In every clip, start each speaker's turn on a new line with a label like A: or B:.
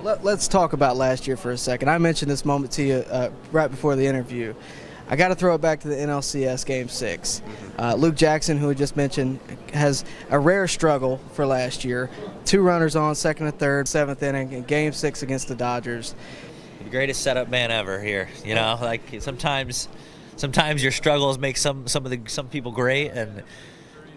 A: Let's talk about last year for a second. I mentioned this moment to you right before the interview. I got to throw it back to the NLCS Game 6. Luke Jackson, who we just mentioned, has a rare struggle for last year. 2 runners on, second and third, 7th inning, in Game 6 against the Dodgers.
B: The greatest setup man ever here. You know, like sometimes your struggles make some people great, and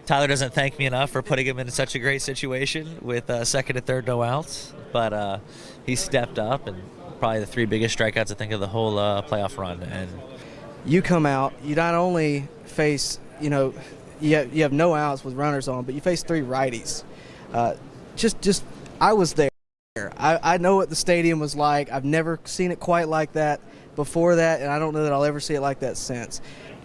B: Tyler doesn't thank me enough for putting him in such a great situation with second and third no outs. But he stepped up, and probably the 3 biggest strikeouts I think of the whole playoff run. And
A: you come out, you not only face, you have no outs with runners on, but you face 3 righties. I was there. I know what the stadium was like. I've never seen it quite like that before that, and I don't know that I'll ever see it like that since.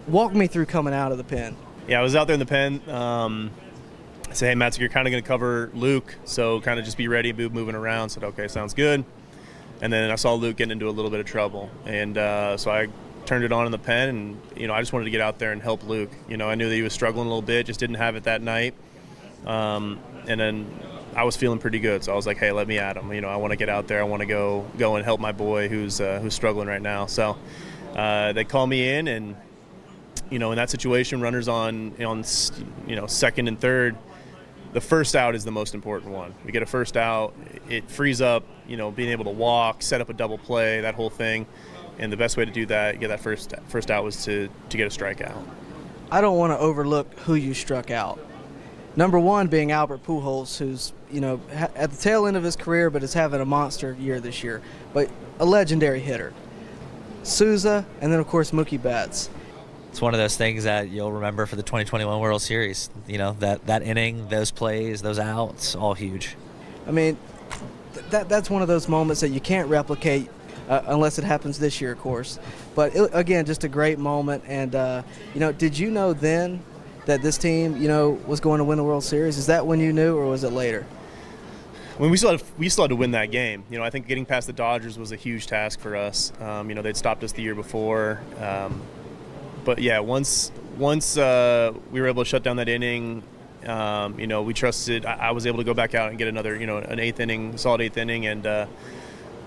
A: Walk me through coming out of the pen.
C: Yeah, I was out there in the pen. I said, hey, Matzek, you're kind of going to cover Luke, so kind of just be ready, moving around. I said, okay, sounds good. And then I saw Luke getting into a little bit of trouble. And so I turned it on in the pen, and, I just wanted to get out there and help Luke. I knew that he was struggling a little bit, just didn't have it that night. And then I was feeling pretty good, so I was like, hey, let me at him. I want to get out there. I want to go and help my boy who's struggling right now. So they call me in, and, in that situation, runners on second and third, the first out is the most important one. We get a first out, it frees up, being able to walk, set up a double play, that whole thing. And the best way to do that, get that first out, was to get a strikeout.
A: I don't want to overlook who you struck out. Number one being Albert Pujols, who's, at the tail end of his career, but is having a monster year this year. But a legendary hitter. Souza, and then, of course, Mookie Betts.
B: It's one of those things that you'll remember for the 2021 World Series. That inning, those plays, those outs, all huge.
A: I mean, that's one of those moments that you can't replicate unless it happens this year, of course. But, again, just a great moment. And, did you know then that this team, was going to win the World Series? Is that when you knew, or was it later?
C: When we still had to win that game. I think getting past the Dodgers was a huge task for us. They'd stopped us the year before. But yeah, once we were able to shut down that inning, we trusted. I was able to go back out and get another, an solid eighth inning, and I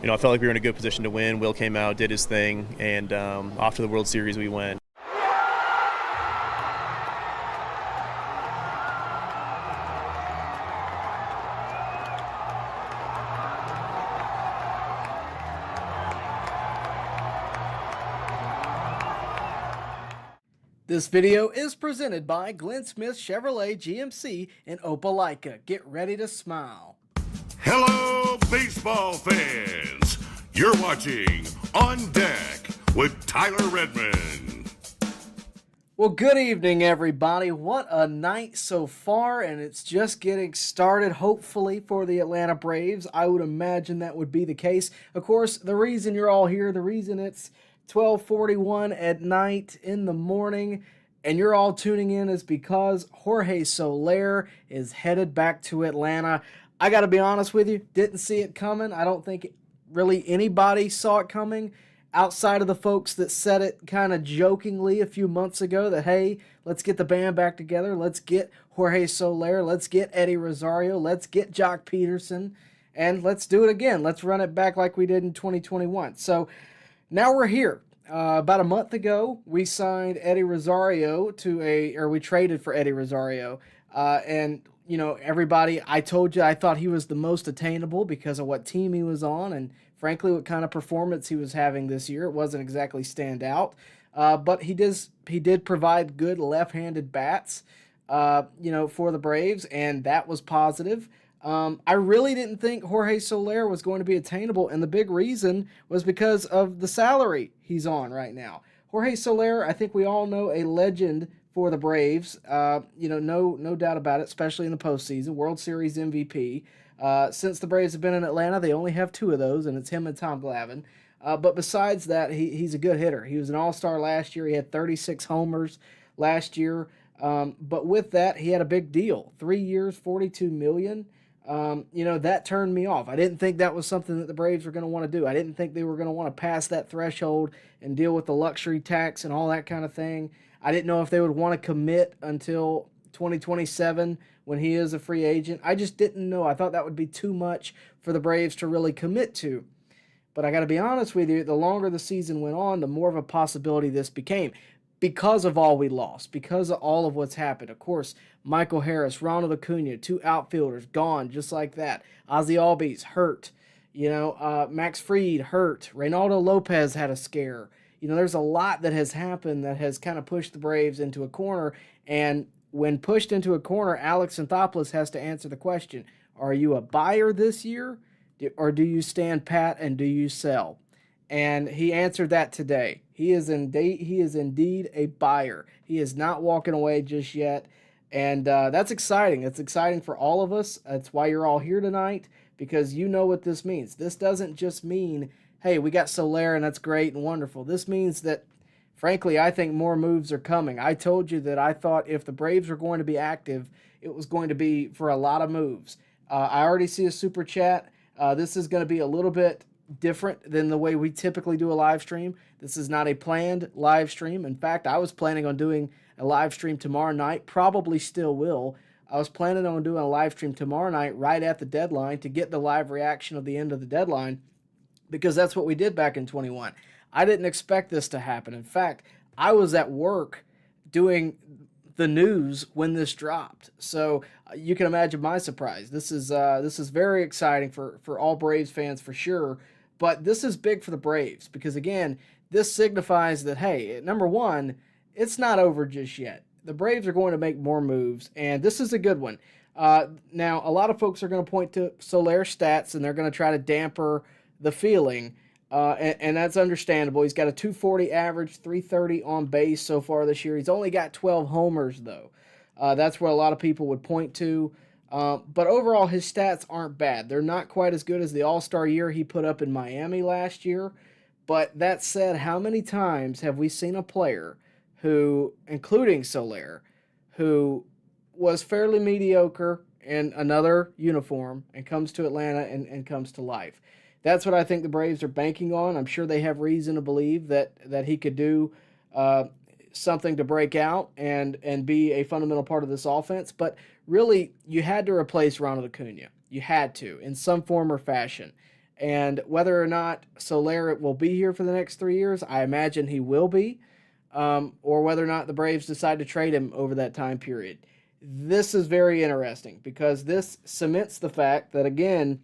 C: felt like we were in a good position to win. Will came out, did his thing, and off to the World Series we went.
A: This video is presented by Glenn Smith Chevrolet GMC in Opelika. Get ready to smile.
D: Hello, baseball fans. You're watching On Deck with Tyler Redmond.
A: Well, good evening, everybody. What a night so far, and it's just getting started, hopefully, for the Atlanta Braves. I would imagine that would be the case. Of course, the reason you're all here, the reason it's 12:41 at night in the morning, and you're all tuning in, is because Jorge Soler is headed back to Atlanta. I got to be honest with you, didn't see it coming. I don't think really anybody saw it coming outside of the folks that said it kind of jokingly a few months ago that, hey, let's get the band back together. Let's get Jorge Soler. Let's get Eddie Rosario. Let's get Jock Peterson. And let's do it again. Let's run it back like we did in 2021. So now we're here. About a month ago, we signed Eddie Rosario we traded for Eddie Rosario. And, everybody, I told you I thought he was the most attainable because of what team he was on and, frankly, what kind of performance he was having this year. It wasn't exactly stand out. But he did provide good left-handed bats, for the Braves, and that was positive. I really didn't think Jorge Soler was going to be attainable, and the big reason was because of the salary he's on right now. Jorge Soler, I think we all know, a legend for the Braves, no doubt about it, especially in the postseason, World Series MVP. Since the Braves have been in Atlanta, they only have 2 of those, and it's him and Tom Glavine. But besides that, he's a good hitter. He was an all-star last year. He had 36 homers last year. But with that, he had a big deal. 3 years, $42 million. That turned me off. I didn't think that was something that the Braves were going to want to do. I didn't think they were going to want to pass that threshold and deal with the luxury tax and all that kind of thing. I didn't know if they would want to commit until, 2027 when he is a free agent. I just didn't know. I thought that would be too much for the Braves to really commit to. But I got to be honest with you, the longer the season went on, the more of a possibility this became because of all we lost, because of all of what's happened. Of course, Michael Harris, Ronald Acuna, 2 outfielders gone just like that. Ozzie Albies hurt. Max Fried hurt. Reynaldo Lopez had a scare. There's a lot that has happened that has kind of pushed the Braves into a corner. And when pushed into a corner, Alex Anthopoulos has to answer the question, are you a buyer this year? Or do you stand pat and do you sell? And he answered that today. He is indeed a buyer. He is not walking away just yet. And that's exciting. It's exciting for all of us. That's why you're all here tonight, because you know what this means. This doesn't just mean, hey, we got Soler and that's great and wonderful. This means that, frankly, I think more moves are coming. I told you that I thought if the Braves were going to be active, it was going to be for a lot of moves. I already see a super chat. This is going to be a little bit different than the way we typically do a live stream. This is not a planned live stream. In fact, I was planning on doing a live stream tomorrow night, probably still will. I was planning on doing a live stream tomorrow night right at the deadline to get the live reaction of the end of the deadline, because that's what we did back in 21. I didn't expect this to happen. In fact, I was at work doing the news when this dropped. So you can imagine my surprise. This is very exciting for all Braves fans for sure. But this is big for the Braves because, again, this signifies that, hey, number one, it's not over just yet. The Braves are going to make more moves, and this is a good one. Now, a lot of folks are going to point to Soler's stats, and they're going to try to damper the feeling, and that's understandable. He's got a 240 average, 330 on base so far this year. He's only got 12 homers, though. That's what a lot of people would point to. But overall, his stats aren't bad. They're not quite as good as the All-Star year he put up in Miami last year. But that said, how many times have we seen a player who, including Soler, who was fairly mediocre in another uniform and comes to Atlanta and comes to life? That's what I think the Braves are banking on. I'm sure they have reason to believe that he could do something to break out and be a fundamental part of this offense. But really, you had to replace Ronald Acuna. You had to, in some form or fashion. And whether or not Soler will be here for the next 3 years, I imagine he will be, or whether or not the Braves decide to trade him over that time period. This is very interesting because this cements the fact that, again,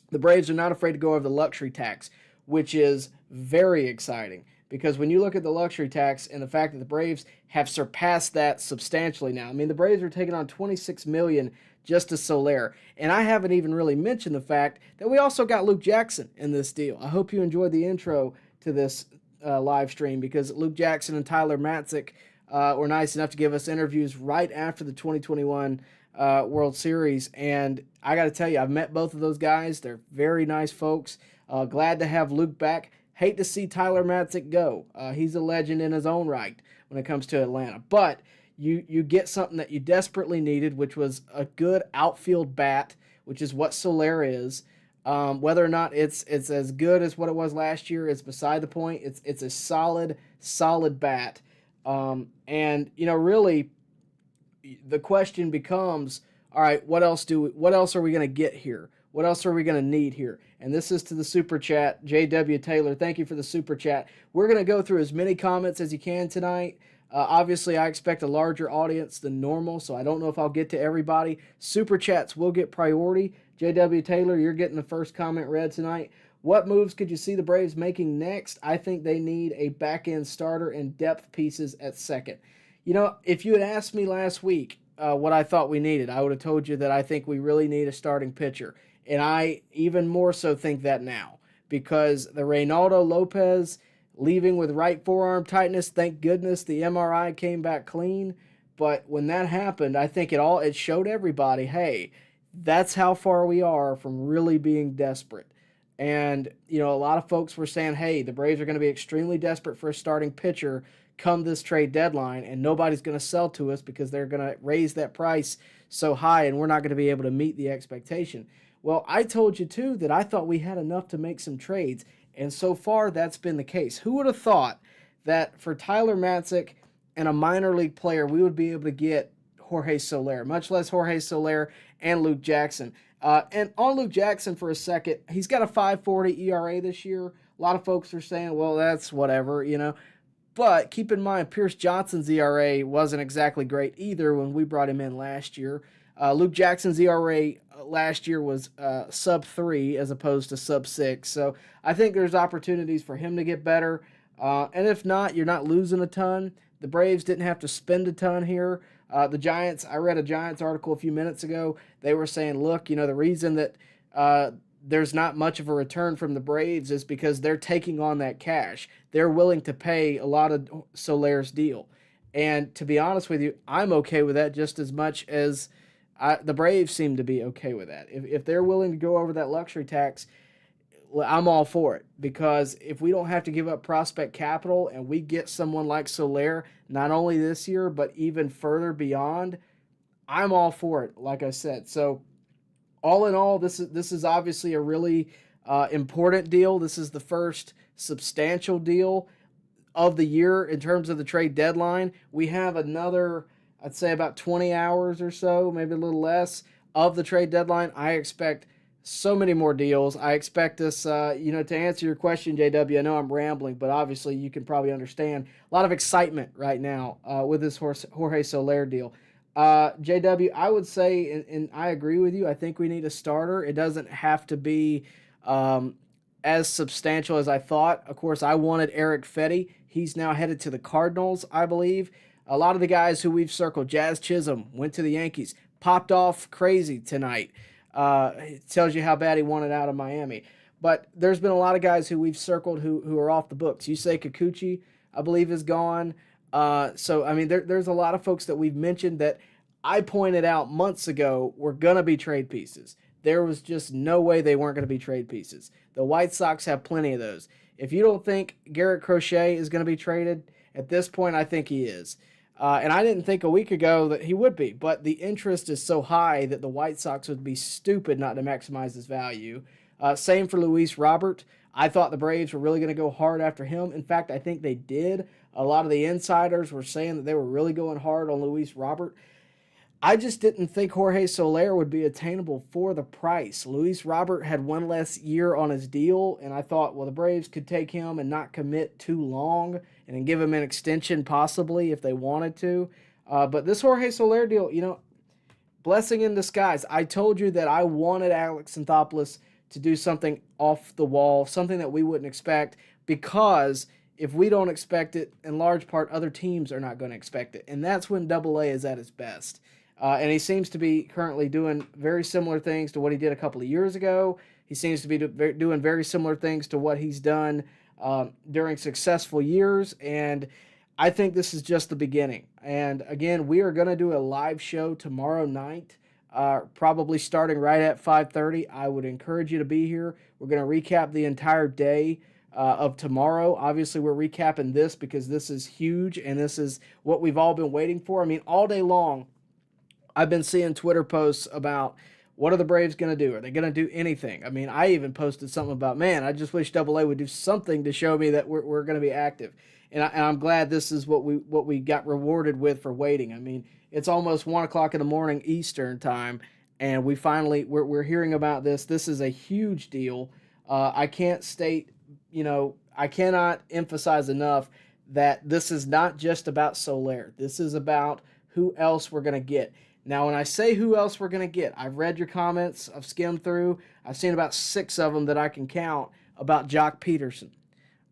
A: the Braves are not afraid to go over the luxury tax, which is very exciting. Because when you look at the luxury tax and the fact that the Braves have surpassed that substantially now. I mean, the Braves are taking on $26 million just to Soler. And I haven't even really mentioned the fact that we also got Luke Jackson in this deal. I hope you enjoyed the intro to this live stream because Luke Jackson and Tyler Matzek were nice enough to give us interviews right after the 2021 World Series. And I got to tell you, I've met both of those guys. They're very nice folks. Glad to have Luke back. Hate to see Tyler Matzek go. He's a legend in his own right when it comes to Atlanta. But you get something that you desperately needed, which was a good outfield bat, which is what Soler is. Whether or not it's as good as what it was last year is beside the point. It's a solid bat. And really the question becomes, all right, what else are we going to get here? What else are we going to need here? And this is to the super chat. J.W. Taylor, thank you for the super chat. We're going to go through as many comments as you can tonight. Obviously, I expect a larger audience than normal, so I don't know if I'll get to everybody. Super chats will get priority. J.W. Taylor, you're getting the first comment read tonight. What moves could you see the Braves making next? I think they need a back-end starter and depth pieces at second. If you had asked me last week what I thought we needed, I would have told you that I think we really need a starting pitcher. And I even more so think that now because the Reynaldo Lopez leaving with right forearm tightness, thank goodness the MRI came back clean. But when that happened, I think it showed everybody, hey, that's how far we are from really being desperate. And, a lot of folks were saying, hey, the Braves are going to be extremely desperate for a starting pitcher come this trade deadline, and nobody's going to sell to us because they're going to raise that price so high and we're not going to be able to meet the expectation. Well, I told you, too, that I thought we had enough to make some trades, and so far that's been the case. Who would have thought that for Tyler Matzek and a minor league player, we would be able to get Jorge Soler, much less Jorge Soler and Luke Jackson. And on Luke Jackson for a second, he's got a 5.40 ERA this year. A lot of folks are saying, well, that's whatever, you know. But keep in mind, Pierce Johnson's ERA wasn't exactly great either when we brought him in last year. Luke Jackson's ERA last year was sub 3 as opposed to sub 6. So I think there's opportunities for him to get better. And if not, you're not losing a ton. The Braves didn't have to spend a ton here. The Giants, I read a Giants article a few minutes ago. They were saying, look, you know, the reason that there's not much of a return from the Braves is because they're taking on that cash. They're willing to pay a lot of Soler's deal. And to be honest with you, I'm okay with that just as much as the Braves seem to be okay with that. If they're willing to go over that luxury tax, I'm all for it, because if we don't have to give up prospect capital and we get someone like Soler, not only this year, but even further beyond, I'm all for it, like I said. So all in all, this is obviously a really important deal. This is the first substantial deal of the year in terms of the trade deadline. We have another, I'd say about 20 hours or so, maybe a little less, of the trade deadline. I expect so many more deals. I expect this, to answer your question, JW, I know I'm rambling, but obviously you can probably understand a lot of excitement right now with this Jorge Soler deal. JW, I would say, and I agree with you, I think we need a starter. It doesn't have to be as substantial as I thought. Of course, I wanted Eric Fetty. He's now headed to the Cardinals, I believe. A lot of the guys who we've circled, Jazz Chisholm, went to the Yankees, popped off crazy tonight. It tells you how bad he wanted out of Miami. But there's been a lot of guys who we've circled who are off the books. You say Kikuchi, I believe, is gone. So, I mean, there's a lot of folks that we've mentioned that I pointed out months ago were going to be trade pieces. There was just no way they weren't going to be trade pieces. The White Sox have plenty of those. If you don't think Garrett Crochet is going to be traded, at this point, I think he is. And I didn't think a week ago that he would be, but the interest is so high that the White Sox would be stupid not to maximize his value. Same for Luis Robert. I thought the Braves were really going to go hard after him. In fact, I think they did. A lot of the insiders were saying that they were really going hard on Luis Robert. I just didn't think Jorge Soler would be attainable for the price. Luis Robert had one less year on his deal, and I thought, well, the Braves could take him and not commit too long and then give him an extension possibly if they wanted to. But this Jorge Soler deal, blessing in disguise. I told you that I wanted Alex Anthopoulos to do something off the wall, something that we wouldn't expect, because if we don't expect it, in large part, other teams are not going to expect it. And that's when AA is at its best. And he seems to be currently doing very similar things to what he did a couple of years ago. He seems to be doing very similar things to what he's done during successful years. And I think this is just the beginning. And again, we are going to do a live show tomorrow night, probably starting right at 5:30. I would encourage you to be here. We're going to recap the entire day of tomorrow. Obviously, we're recapping this because this is huge and this is what we've all been waiting for. I mean, all day long, I've been seeing Twitter posts about what are the Braves going to do? Are they going to do anything? I mean, I even posted something about, man, I just wish AA would do something to show me that we're going to be active. And I'm glad this is what we got rewarded with for waiting. I mean, it's almost 1 o'clock in the morning Eastern time, and we're hearing about this. This is a huge deal. I cannot emphasize enough that this is not just about Soler. This is about who else we're going to get. Now, when I say who else we're going to get, I've read your comments, I've skimmed through, I've seen about 6 of them that I can count about Jock Peterson.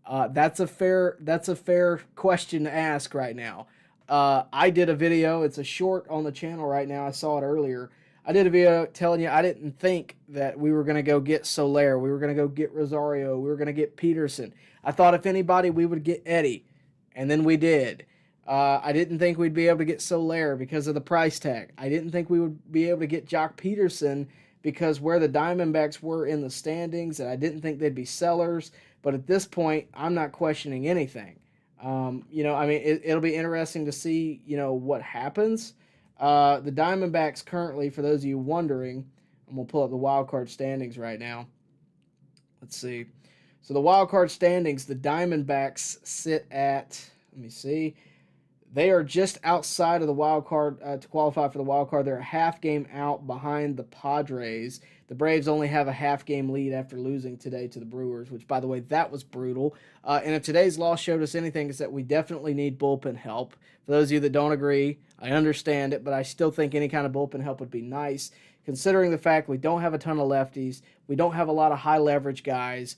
A: That's a fair question to ask right now. I did a video, it's a short on the channel right now, I saw it earlier. I did a video telling you I didn't think that we were going to go get Soler, we were going to go get Rosario, we were going to get Peterson. I thought if anybody we would get Eddie, and then we did. I didn't think we'd be able to get Soler because of the price tag. I didn't think we would be able to get Jock Peterson because where the Diamondbacks were in the standings, and I didn't think they'd be sellers. But at this point, I'm not questioning anything. It'll be interesting to see, what happens. The Diamondbacks currently, for those of you wondering, I'm going to pull up the wild card standings right now. Let's see. So the wild card standings, the Diamondbacks sit at, let me see. They are just outside of the wild card to qualify for the wild card. They're a half game out behind the Padres. The Braves only have a half game lead after losing today to the Brewers, which, by the way, that was brutal. And if today's loss showed us anything, it's that we definitely need bullpen help. For those of you that don't agree, I understand it, but I still think any kind of bullpen help would be nice, considering the fact we don't have a ton of lefties. We don't have a lot of high leverage guys.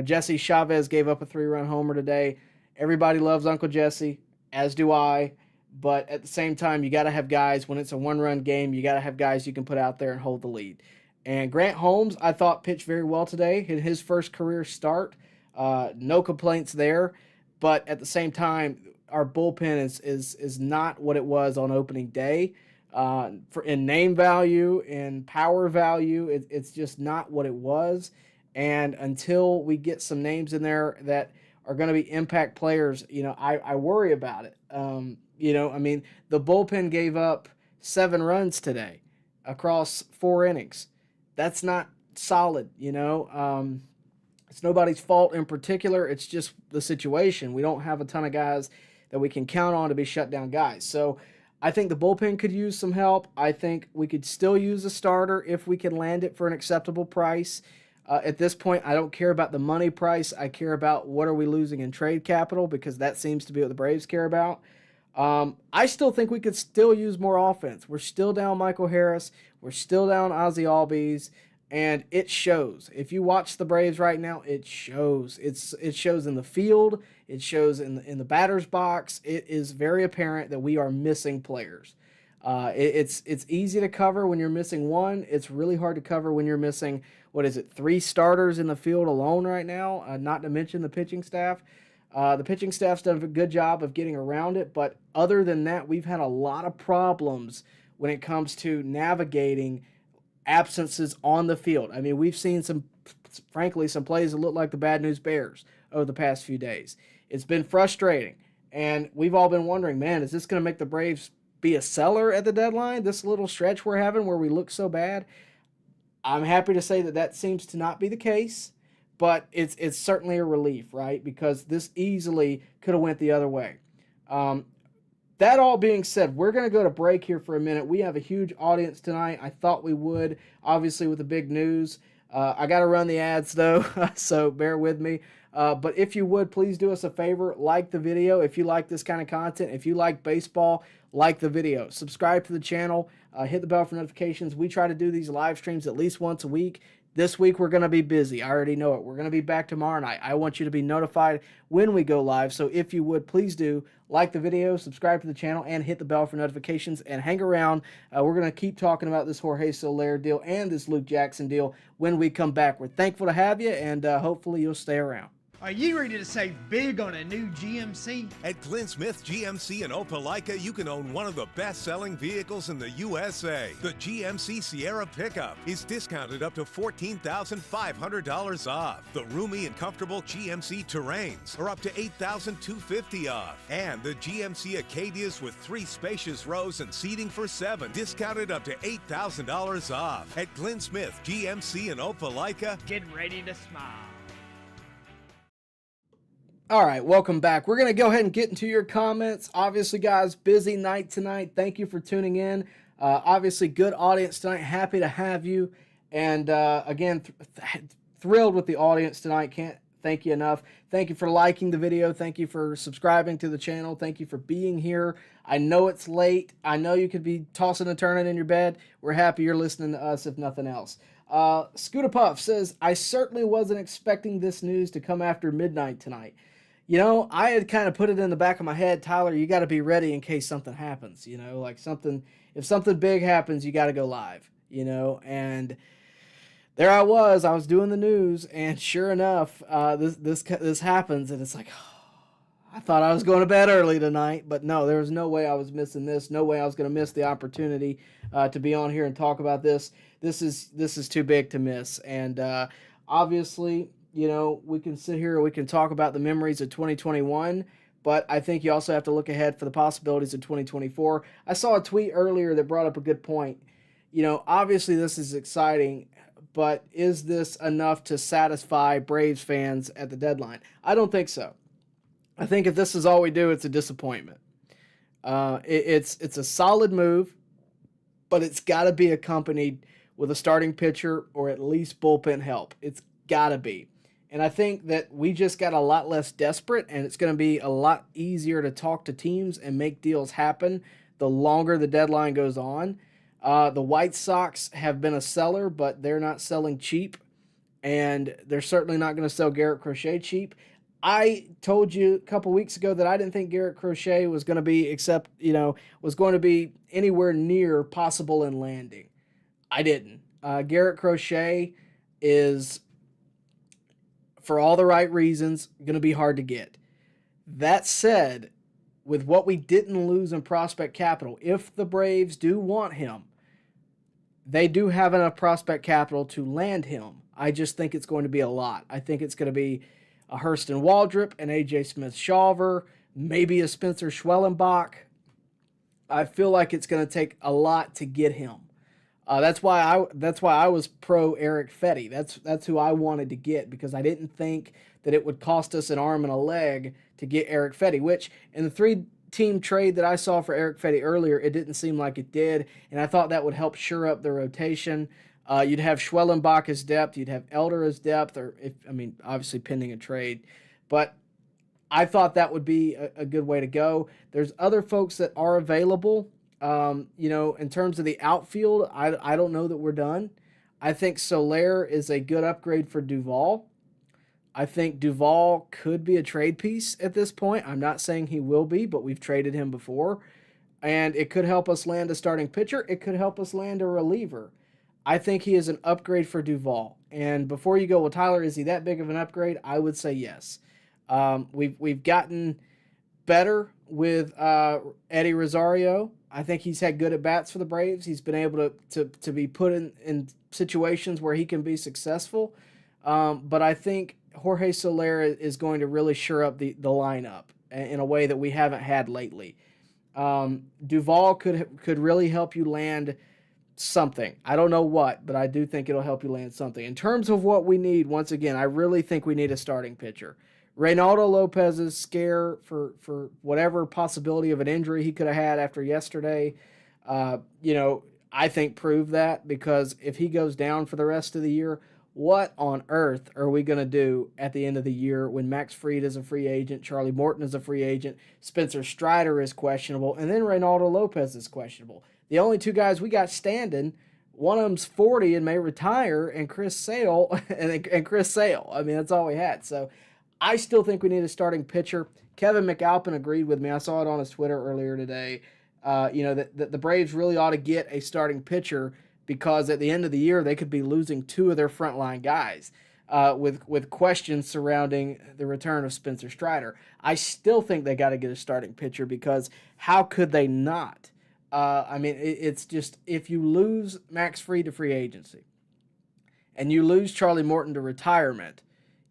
A: Jesse Chavez gave up a 3-run homer today. Everybody loves Uncle Jesse, as do I. But at the same time, you got to have guys, when it's a 1-run game, you got to have guys you can put out there and hold the lead. And Grant Holmes, I thought, pitched very well today in his first career start. No complaints there. But at the same time, our bullpen is not what it was on opening day. In name value, in power value, it's just not what it was. And until we get some names in there that are going to be impact players, I worry about it. The bullpen gave up 7 runs today across 4 innings. That's not solid, It's nobody's fault in particular. It's just the situation. We don't have a ton of guys that we can count on to be shutdown guys. So I think the bullpen could use some help. I think we could still use a starter if we can land it for an acceptable price. At this point, I don't care about the money price. I care about what are we losing in trade capital, because that seems to be what the Braves care about. I still think we could still use more offense. We're still down Michael Harris. We're still down Ozzie Albies, and it shows. If you watch the Braves right now, it shows. It shows in the field. It shows in the batter's box. It is very apparent that we are missing players. It's easy to cover when you're missing one. It's really hard to cover when you're missing, 3 starters in the field alone right now, not to mention the pitching staff. The pitching staff's done a good job of getting around it, but other than that, we've had a lot of problems when it comes to navigating absences on the field. I mean, we've seen some plays that look like the Bad News Bears over the past few days. It's been frustrating, and we've all been wondering, man, is this going to make the Braves be a seller at the deadline, this little stretch we're having where we look so bad? I'm happy to say that seems to not be the case, but it's certainly a relief, right? Because this easily could have went the other way. That all being said, we're going to go to break here for a minute. We have a huge audience tonight. I thought we would, obviously, with the big news. I got to run the ads, though, so bear with me. But if you would, please do us a favor. Like the video if you like this kind of content. If you like baseball, like the video. Subscribe to the channel. Hit the bell for notifications. We try to do these live streams at least once a week. This week, we're going to be busy. I already know it. We're going to be back tomorrow night. I want you to be notified when we go live. So if you would, please do like the video, subscribe to the channel, and hit the bell for notifications, and hang around. We're going to keep talking about this Jorge Soler deal and this Luke Jackson deal when we come back. We're thankful to have you, and hopefully you'll stay around.
E: Are you ready to save big on a new GMC?
F: At Glenn Smith GMC in Opelika, you can own one of the best-selling vehicles in the USA. The GMC Sierra pickup is discounted up to $14,500 off. The roomy and comfortable GMC Terrains are up to $8,250 off. And the GMC Acadias with 3 spacious rows and seating for 7, discounted up to $8,000 off. At Glenn Smith GMC in Opelika,
E: Get ready to smile.
A: All right, welcome back. We're going to go ahead and get into your comments. Obviously, guys, busy night tonight. Thank you for tuning in. Obviously, good audience tonight. Happy to have you. And again, thrilled with the audience tonight. Can't thank you enough. Thank you for liking the video. Thank you for subscribing to the channel. Thank you for being here. I know it's late. I know you could be tossing and turning in your bed. We're happy you're listening to us, if nothing else. Scooter Puff says, I certainly wasn't expecting this news to come after midnight tonight. I had kind of put it in the back of my head, Tyler, you got to be ready in case something happens, if something big happens, you got to go live, and there I was doing the news, and sure enough, this happens, and it's like, I thought I was going to bed early tonight, but no, there was no way I was missing this, no way I was going to miss the opportunity to be on here and talk about this. This is too big to miss, and obviously, we can sit here and we can talk about the memories of 2021, but I think you also have to look ahead for the possibilities of 2024. I saw a tweet earlier that brought up a good point. Obviously this is exciting, but is this enough to satisfy Braves fans at the deadline? I don't think so. I think if this is all we do, it's a disappointment. It's a solid move, but it's got to be accompanied with a starting pitcher or at least bullpen help. It's got to be. And I think that we just got a lot less desperate, and it's going to be a lot easier to talk to teams and make deals happen the longer the deadline goes on. The White Sox have been a seller, but they're not selling cheap, and they're certainly not going to sell Garrett Crochet cheap. I told you a couple weeks ago that I didn't think Garrett Crochet was going to be was going to be anywhere near possible in landing. I didn't. Garrett Crochet is, for all the right reasons, going to be hard to get. That said, with what we didn't lose in prospect capital, if the Braves do want him, they do have enough prospect capital to land him. I just think it's going to be a lot. I think it's going to be a Hurston Waldrop, an A.J. Smith-Shawver, maybe a Spencer Schwellenbach. I feel like it's going to take a lot to get him. That's why I was pro Eric Fetty. That's who I wanted to get, because I didn't think that it would cost us an arm and a leg to get Eric Fetty, which in the 3-team trade that I saw for Eric Fetty earlier, it didn't seem like it did, and I thought that would help shore up the rotation. You'd have Schwellenbach as depth, you'd have Elder as depth, obviously pending a trade, but I thought that would be a good way to go. There's other folks that are available. In terms of the outfield, I don't know that we're done. I think Soler is a good upgrade for Duvall. I think Duvall could be a trade piece at this point. I'm not saying he will be, but we've traded him before. And it could help us land a starting pitcher. It could help us land a reliever. I think he is an upgrade for Duvall. And before you go, well, Tyler, is he that big of an upgrade? I would say yes. We've gotten better with Eddie Rosario. I think he's had good at-bats for the Braves. He's been able to be put in situations where he can be successful. But I think Jorge Soler is going to really shore up the lineup in a way that we haven't had lately. Duvall could really help you land something. I don't know what, but I do think it'll help you land something. In terms of what we need, once again, I really think we need a starting pitcher. Reynaldo Lopez's scare for whatever possibility of an injury he could have had after yesterday, I think proved that, because if he goes down for the rest of the year, what on earth are we going to do at the end of the year when Max Fried is a free agent, Charlie Morton is a free agent, Spencer Strider is questionable, and then Reynaldo Lopez is questionable? The only two guys we got standing, one of them's 40 and may retire, and Chris Sale, and Chris Sale. I mean, that's all we had. So I still think we need a starting pitcher. Kevin McAlpin agreed with me. I saw it on his Twitter earlier today. That the Braves really ought to get a starting pitcher, because at the end of the year they could be losing two of their frontline guys with questions surrounding the return of Spencer Strider. I still think they got to get a starting pitcher, because how could they not? It's just, if you lose Max Fried to free agency and you lose Charlie Morton to retirement,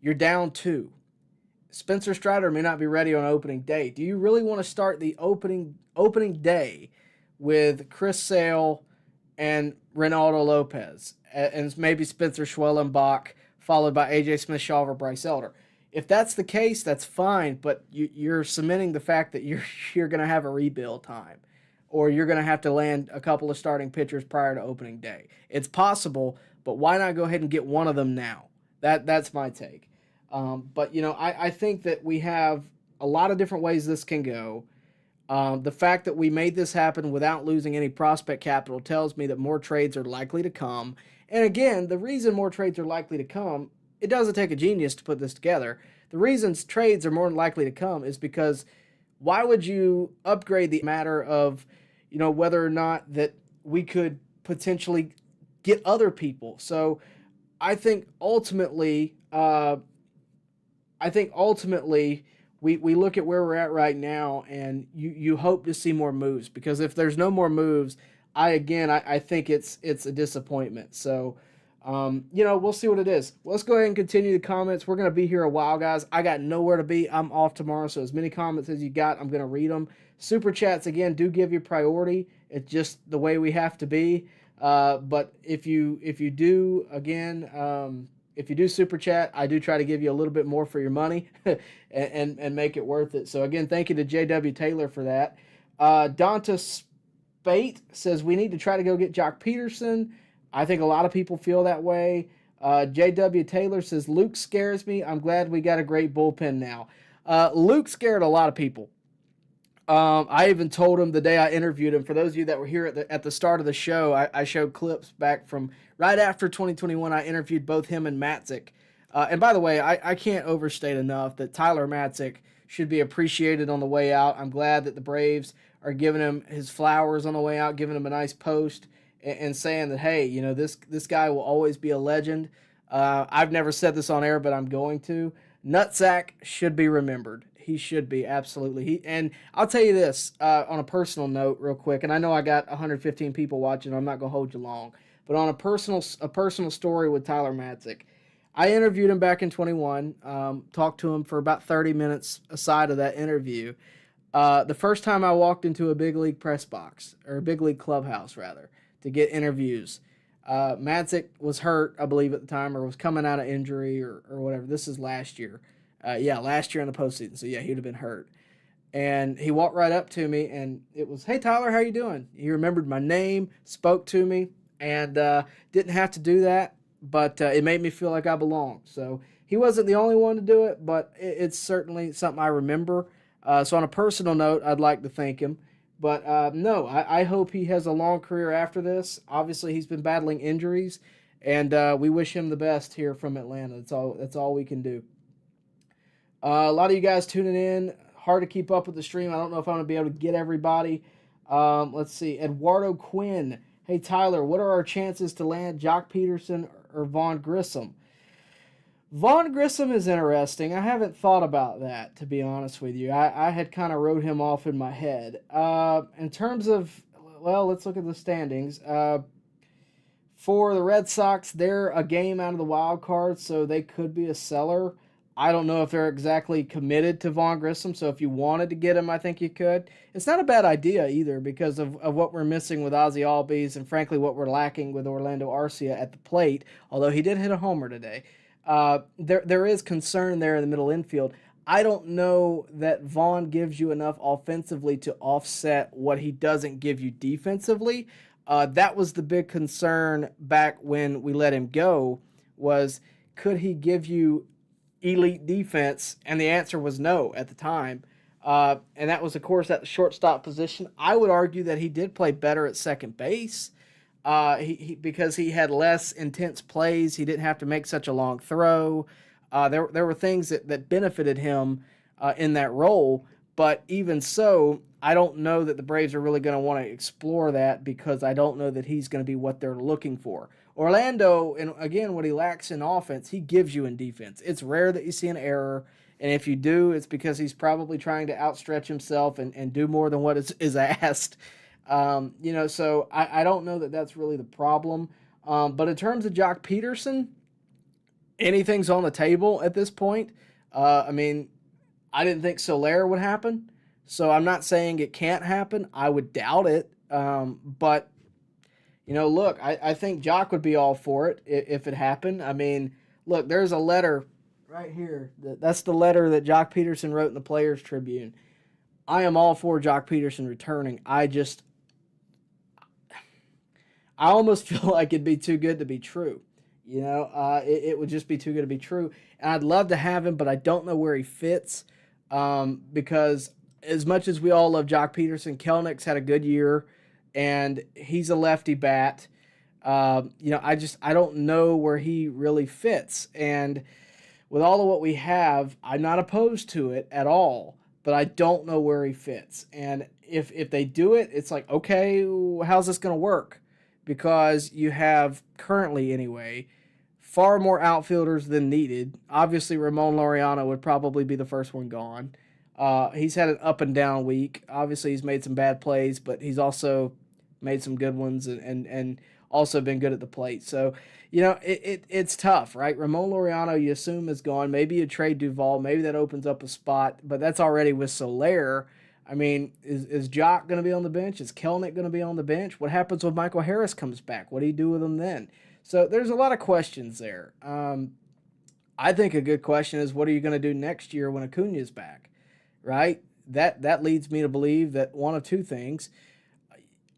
A: you're down two. Spencer Strider may not be ready on opening day. Do you really want to start the opening day with Chris Sale and Reynaldo Lopez and maybe Spencer Schwellenbach, followed by A.J. Smith-Shawver, Bryce Elder? If that's the case, that's fine, but you're cementing the fact that you're going to have a rebuild time, or you're going to have to land a couple of starting pitchers prior to opening day. It's possible, but why not go ahead and get one of them now? That's my take. I think that we have a lot of different ways this can go. The fact that we made this happen without losing any prospect capital tells me that more trades are likely to come. And again, the reason more trades are likely to come, it doesn't take a genius to put this together. The reasons trades are more likely to come is because why would you upgrade the matter of, whether or not that we could potentially get other people? So I think ultimately, we look at where we're at right now, and you hope to see more moves, because if there's no more moves, I think it's a disappointment. So, we'll see what it is. Let's go ahead and continue the comments. We're going to be here a while, guys. I got nowhere to be. I'm off tomorrow, so as many comments as you got, I'm going to read them. Super chats, again, do give you priority. It's just the way we have to be. But if you do, again, if you do super chat, I do try to give you a little bit more for your money and make it worth it. So again, thank you to JW Taylor for that. Donta Spate says we need to try to go get Jock Peterson. I think a lot of people feel that way. J.W. Taylor says Luke scares me. I'm glad we got a great bullpen now. Luke scared a lot of people. I even told him the day I interviewed him. For those of you that were here at the start of the show, I showed clips back from right after 2021. I interviewed both him and Matzek. And by the way, I can't overstate enough that Tyler Matzek should be appreciated on the way out. I'm glad that the Braves are giving him his flowers on the way out, giving him a nice post, and saying that, hey, you know, this guy will always be a legend. I've never said this on air, but I'm going to. Nutsack should be remembered. He should be, absolutely. And I'll tell you this, on a personal note real quick, and I know I got 115 people watching, I'm not going to hold you long, but on a personal story with Tyler Matzek, I interviewed him back in 21, talked to him for about 30 minutes aside of that interview. The first time I walked into a big league press box, or a big league clubhouse, rather, to get interviews, Matzek was hurt, I believe, at the time, or was coming out of injury or whatever. This is last year. Last year in the postseason. So, yeah, he'd have been hurt. And he walked right up to me, and it was, hey, Tyler, how you doing? He remembered my name, spoke to me, and didn't have to do that, but it made me feel like I belonged. So he wasn't the only one to do it, but it's certainly something I remember. So on a personal note, I'd like to thank him. But, no, I hope he has a long career after this. Obviously, he's been battling injuries, and we wish him the best here from Atlanta. That's all we can do. A lot of you guys tuning in. Hard to keep up with the stream. I don't know if I'm going to be able to get everybody. Let's see. Eduardo Quinn. Hey, Tyler, what are our chances to land Jock Peterson or Vaughn Grissom? Vaughn Grissom is interesting. I haven't thought about that, to be honest with you. I had kind of wrote him off in my head. In terms of, well, let's look at the standings. For the Red Sox, they're a game out of the wild card, so they could be a seller. I don't know if they're exactly committed to Vaughn Grissom, so if you wanted to get him, I think you could. It's not a bad idea either because of what we're missing with Ozzie Albies and, frankly, what we're lacking with Orlando Arcia at the plate, although he did hit a homer today. There is concern there in the middle infield. I don't know that Vaughn gives you enough offensively to offset what he doesn't give you defensively. That was the big concern back when we let him go, was could he give you elite defense? And the answer was no at the time. And that was, of course, at the shortstop position. I would argue that he did play better at second base because he had less intense plays. He didn't have to make such a long throw. There were things that benefited him in that role. But even so, I don't know that the Braves are really going to want to explore that because I don't know that he's going to be what they're looking for. Orlando, and again, what he lacks in offense, he gives you in defense. It's rare that you see an error, and if you do, it's because he's probably trying to outstretch himself and do more than what is asked. So I don't know that that's really the problem. But in terms of Jock Peterson, anything's on the table at this point. I didn't think Soler would happen, so I'm not saying it can't happen. I would doubt it, but look, I think Jock would be all for it if it happened. Look, there's a letter right here. That's the letter that Jock Peterson wrote in the Players Tribune. I am all for Jock Peterson returning. I almost feel like it'd be too good to be true. It would just be too good to be true. And I'd love to have him, but I don't know where he fits because as much as we all love Jock Peterson, Kelnick's had a good year. And he's a lefty bat. I don't know where he really fits. And with all of what we have, I'm not opposed to it at all, but I don't know where he fits. And if they do it, it's like, okay, how's this going to work? Because you have, currently anyway, far more outfielders than needed. Obviously, Ramon Laureano would probably be the first one gone. He's had an up and down week. Obviously, he's made some bad plays, but he's also made some good ones and also been good at the plate. So, it's tough, right? Ramon Laureano, you assume, is gone. Maybe you trade Duvall. Maybe that opens up a spot, but that's already with Soler. Is Jock going to be on the bench? Is Kelnick going to be on the bench? What happens when Michael Harris comes back? What do you do with him then? So there's a lot of questions there. I think a good question is, what are you going to do next year when Acuna's back, right? that leads me to believe that one of two things.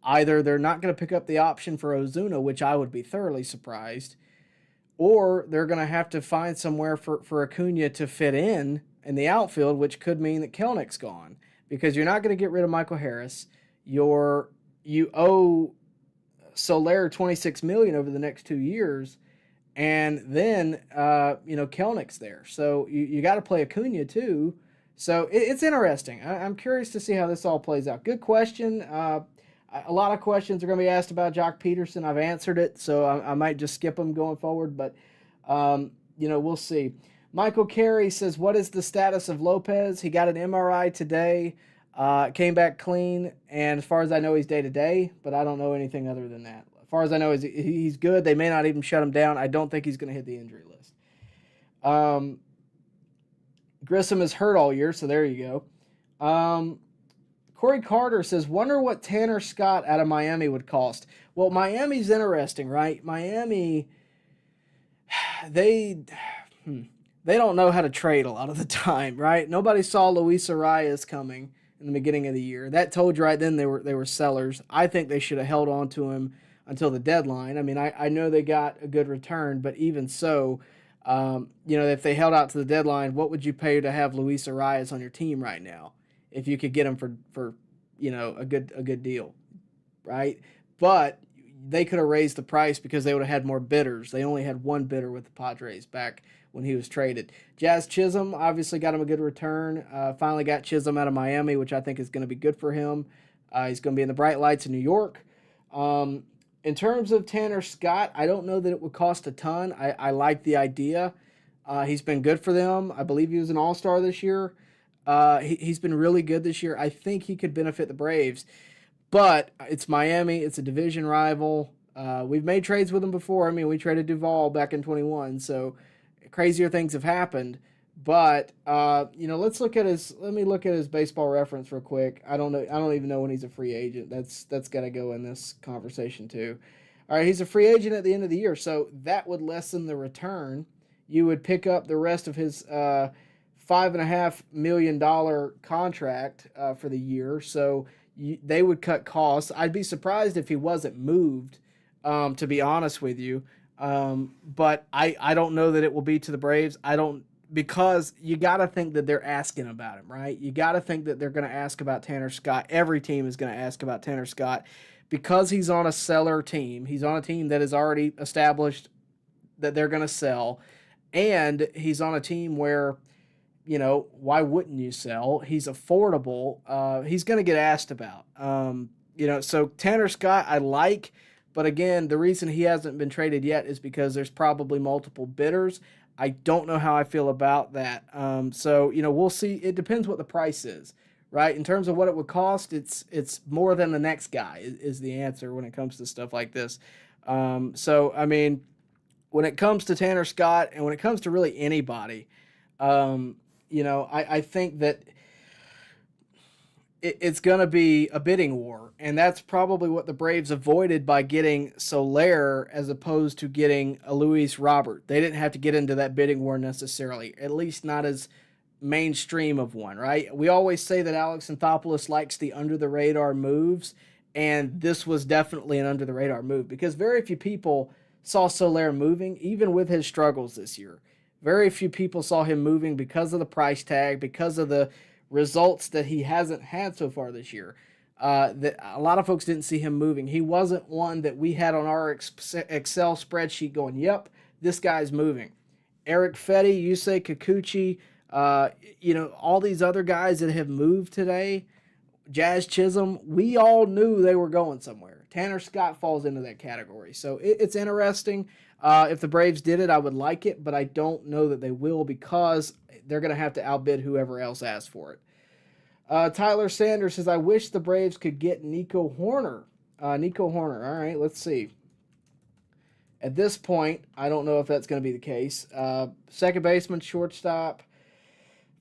A: Either they're not going to pick up the option for Ozuna, which I would be thoroughly surprised, or they're going to have to find somewhere for Acuna to fit in the outfield, which could mean that Kelenich's gone, because you're not going to get rid of Michael Harris. You owe Soler $26 million over the next 2 years, and then Kelenich's there, so you got to play Acuna too. So it's interesting. I'm curious to see how this all plays out. Good question. A lot of questions are going to be asked about Jock Peterson. I've answered it, so I might just skip them going forward, but we'll see. Michael Carey says, what is the status of Lopez? He got an MRI today, came back clean, and as far as I know, he's day-to-day, but I don't know anything other than that. As far as I know, he's good. They may not even shut him down. I don't think he's going to hit the injury list. Grissom is hurt all year, so there you go. Corey Carter says, wonder what Tanner Scott out of Miami would cost. Well, Miami's interesting, right? Miami, they don't know how to trade a lot of the time, right? Nobody saw Luis Arias coming in the beginning of the year. That told you right then they were sellers. I think they should have held on to him until the deadline. I mean, I know they got a good return, but even so, if they held out to the deadline, what would you pay to have Luis Arias on your team right now? If you could get him for a good deal, right? But they could have raised the price because they would have had more bidders. They only had one bidder with the Padres back when he was traded. Jazz Chisholm obviously got him a good return. Finally got Chisholm out of Miami, which I think is going to be good for him. He's going to be in the bright lights in New York. In terms of Tanner Scott, I don't know that it would cost a ton. I like the idea. He's been good for them. I believe he was an all-star this year. He's been really good this year. I think he could benefit the Braves. But it's Miami. It's a division rival. We've made trades with him before. I mean, we traded Duvall back in 21, so crazier things have happened. But let me look at his baseball reference real quick. I don't know. I don't even know when he's a free agent. That's got to go in this conversation too. All right, he's a free agent at the end of the year, so that would lessen the return. You would pick up the rest of his $5.5 million contract for the year, so they would cut costs. I'd be surprised if he wasn't moved, to be honest with you. But I don't know that it will be to the Braves. Because you got to think that they're asking about him, right? You got to think that they're going to ask about Tanner Scott. Every team is going to ask about Tanner Scott because he's on a seller team. He's on a team that is already established that they're going to sell, and he's on a team where, why wouldn't you sell? He's affordable. He's going to get asked about. So Tanner Scott I like, but again, the reason he hasn't been traded yet is because there's probably multiple bidders. I don't know how I feel about that. We'll see. It depends what the price is, right? In terms of what it would cost, it's more than the next guy is the answer when it comes to stuff like this. When it comes to Tanner Scott and when it comes to really anybody, I think that it's going to be a bidding war, and that's probably what the Braves avoided by getting Soler as opposed to getting a Luis Robert. They didn't have to get into that bidding war necessarily, at least not as mainstream of one, right? We always say that Alex Anthopoulos likes the under-the-radar moves, and this was definitely an under-the-radar move because very few people saw Soler moving, even with his struggles this year. Very few people saw him moving because of the price tag, because of the results that he hasn't had so far this year. That a lot of folks didn't see him moving. He wasn't one that we had on our Excel spreadsheet going, yep, this guy's moving. Eric Fetty, Yusei Kikuchi, all these other guys that have moved today, Jazz Chisholm, we all knew they were going somewhere. Tanner Scott falls into that category. So it's interesting. If the Braves did it, I would like it, but I don't know that they will because they're going to have to outbid whoever else asks for it. Tyler Sanders says, I wish the Braves could get Nico Horner. All right, let's see. At this point, I don't know if that's going to be the case. Second baseman, shortstop,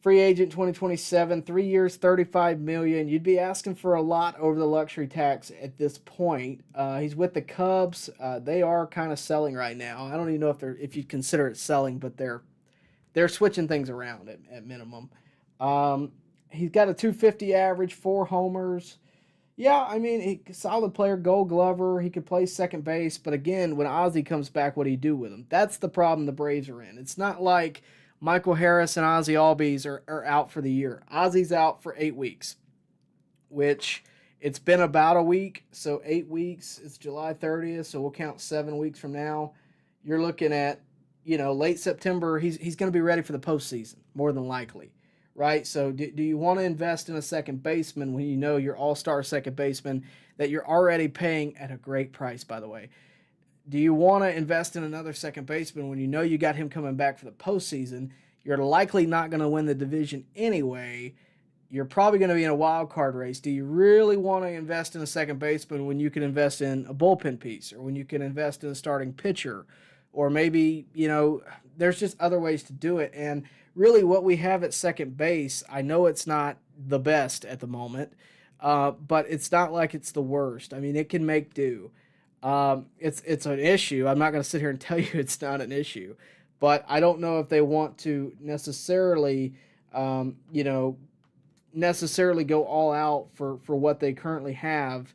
A: free agent 2027, 3 years, $35 million. You'd be asking for a lot over the luxury tax at this point. He's with the Cubs. They are kind of selling right now. I don't even know if you consider it selling, but they're switching things around at minimum. He's got a 250 average, 4 homers. Yeah, I mean, solid player, Gold Glover. He could play second base, but again, when Ozzie comes back, what do you do with him? That's the problem the Braves are in. It's not like Michael Harris and Ozzie Albies are out for the year. Ozzie's out for 8 weeks, which it's been about a week, so 8 weeks. It's July 30th, so we'll count 7 weeks from now. You're looking at, late September. He's going to be ready for the postseason, more than likely. Right? So do you want to invest in a second baseman when you know your all-star second baseman that you're already paying at a great price, by the way? Do you want to invest in another second baseman when you know you got him coming back for the postseason? You're likely not going to win the division anyway. You're probably going to be in a wild card race. Do you really want to invest in a second baseman when you can invest in a bullpen piece, or when you can invest in a starting pitcher, or maybe, there's just other ways to do it. And really what we have at second base, I know it's not the best at the moment, but it's not like it's the worst. I mean, it can make do. It's an issue. I'm not going to sit here and tell you it's not an issue, but I don't know if they want to necessarily, necessarily go all out for what they currently have,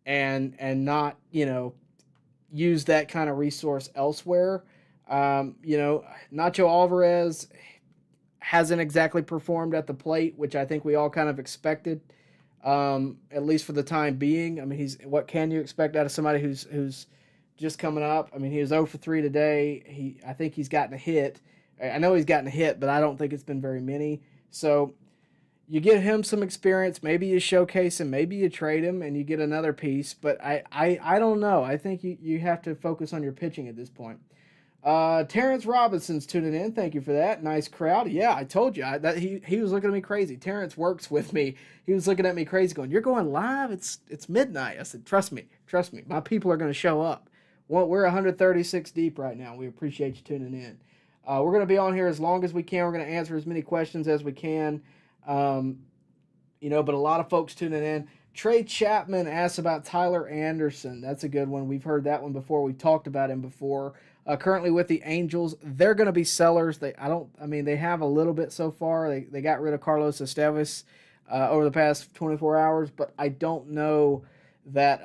A: and not, use that kind of resource elsewhere. Nacho Alvarez hasn't exactly performed at the plate, which I think we all kind of expected, at least for the time being. I mean, what can you expect out of somebody who's just coming up? I mean, he was 0 for 3 today. I think he's gotten a hit. I know he's gotten a hit, but I don't think it's been very many. So you give him some experience. Maybe you showcase him. Maybe you trade him and you get another piece. But I don't know. I think you have to focus on your pitching at this point. Terrence Robinson's tuning in. Thank you for that. Nice crowd. Yeah, I told you that he was looking at me crazy. Terrence works with me. He was looking at me crazy, going, "You're going live? It's midnight." I said, "Trust me. My people are going to show up." Well, we're 136 deep right now. We appreciate you tuning in. We're going to be on here as long as we can. We're going to answer as many questions as we can. But a lot of folks tuning in. Trey Chapman asks about Tyler Anderson. That's a good one. We've heard that one before. We've talked about him before. Currently with the Angels, they're going to be sellers. They have a little bit so far. They got rid of Carlos Estevez over the past 24 hours, but I don't know that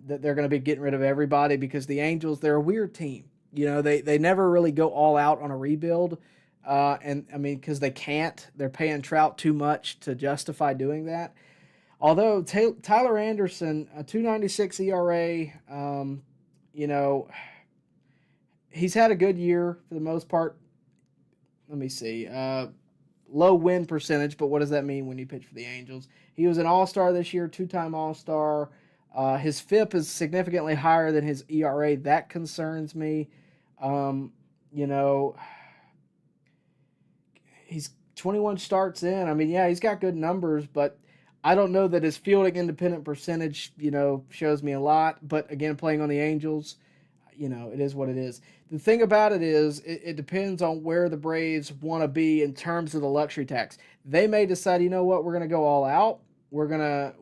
A: they're going to be getting rid of everybody, because the Angels, they're a weird team. They never really go all out on a rebuild, because they can't. They're paying Trout too much to justify doing that. Although Tyler Anderson, a 2.96 ERA, he's had a good year for the most part. Let me see. Low win percentage, but what does that mean when you pitch for the Angels? He was an All-Star this year, 2-time All-Star. His FIP is significantly higher than his ERA. That concerns me. He's 21 starts in. I mean, yeah, he's got good numbers, but I don't know that his fielding independent percentage, shows me a lot. But again, playing on the Angels, it is what it is. The thing about it is, it depends on where the Braves want to be in terms of the luxury tax. They may decide, we're going to go all out. We're gonna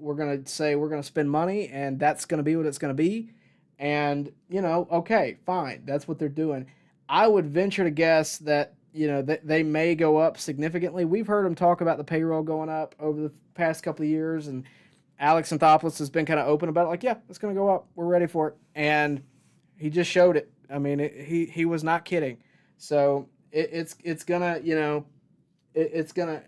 A: say we're gonna spend money, and that's gonna be what it's gonna be. And okay, fine, that's what they're doing. I would venture to guess that they may go up significantly. We've heard them talk about the payroll going up over the past couple of years, and Alex Anthopoulos has been kind of open about it, like, yeah, it's going to go up. We're ready for it. And he just showed it. I mean, he was not kidding. So it's going to, it's going to,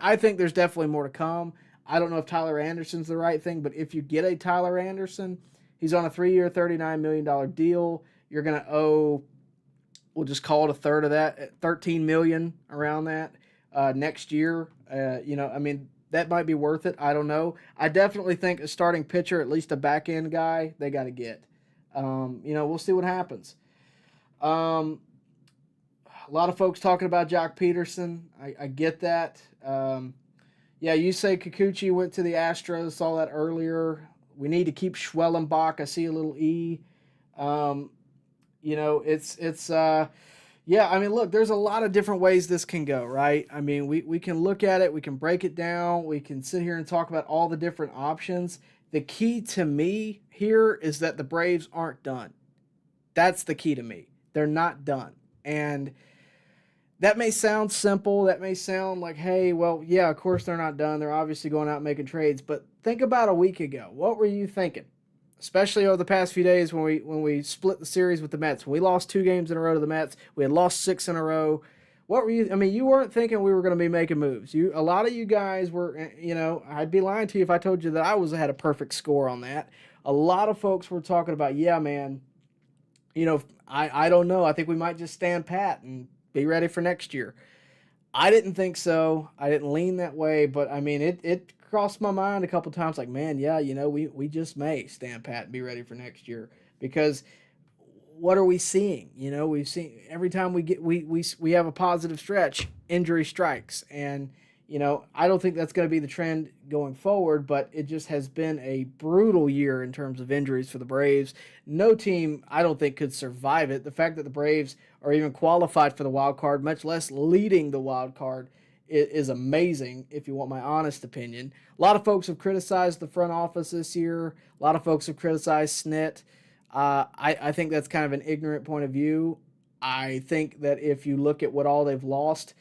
A: I think there's definitely more to come. I don't know if Tyler Anderson's the right thing, but if you get a Tyler Anderson, he's on a 3-year, $39 million deal. You're going to owe, we'll just call it a third of that, $13 million around that next year. That might be worth it. I don't know. I definitely think a starting pitcher, at least a back end guy, they got to get. We'll see what happens. A lot of folks talking about Jock Peterson. I get that. You say Kikuchi went to the Astros. Saw that earlier. We need to keep Schwellenbach. I see a little E. Look, there's a lot of different ways this can go, right? I mean, we can look at it, we can break it down, we can sit here and talk about all the different options. The key to me here is that the Braves aren't done. That's the key to me. They're not done. And that may sound simple. That may sound like, hey, well, yeah, of course they're not done. They're obviously going out and making trades. But think about a week ago. What were you thinking? Especially over the past few days when we split the series with the Mets. We lost 2 games in a row to the Mets. We had lost 6 in a row. What were you? I mean, you weren't thinking we were going to be making moves. A lot of you guys were. I'd be lying to you if I told you that had a perfect score on that. A lot of folks were talking about, yeah, man. I don't know. I think we might just stand pat and be ready for next year. I didn't think so. I didn't lean that way, but I mean, it crossed my mind a couple times. Like, man, yeah, we just may stand pat and be ready for next year, because what are we seeing? We've seen every time we have a positive stretch, injury strikes, and I don't think that's going to be the trend going forward, but it just has been a brutal year in terms of injuries for the Braves. No team, I don't think, could survive it. The fact that the Braves are even qualified for the wild card, much less leading the wild card, is amazing, if you want my honest opinion. A lot of folks have criticized the front office this year. A lot of folks have criticized Snit. I think that's kind of an ignorant point of view. I think that if you look at what all they've lost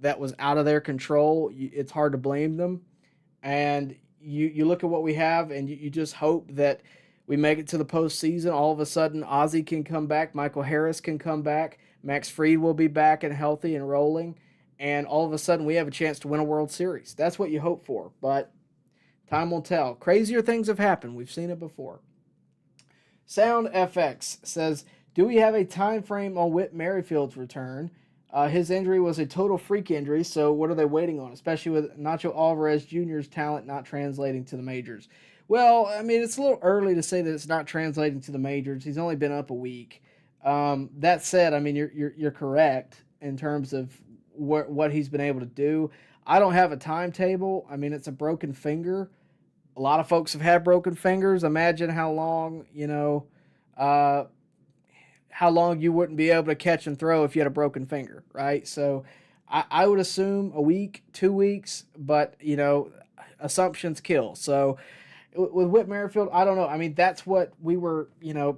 A: that was out of their control, it's hard to blame them. And you look at what we have, and you just hope that we make it to the postseason. All of a sudden, Ozzie can come back, Michael Harris can come back, Max Fried will be back and healthy and rolling, and all of a sudden we have a chance to win a World Series. That's what you hope for, but time will tell. Crazier things have happened. We've seen it before. Sound FX says, do we have a time frame on Whit Merrifield's return? His injury was a total freak injury, so what are they waiting on, especially with Nacho Alvarez Jr.'s talent not translating to the majors? Well, I mean, it's a little early to say that it's not translating to the majors. He's only been up a week. That said, I mean, you're correct in terms of what he's been able to do. I don't have a timetable. I mean, it's a broken finger. A lot of folks have had broken fingers. Imagine how long, how long you wouldn't be able to catch and throw if you had a broken finger, right? So I would assume a week, 2 weeks, but, assumptions kill. So with Whit Merrifield, I don't know. I mean, that's what we were,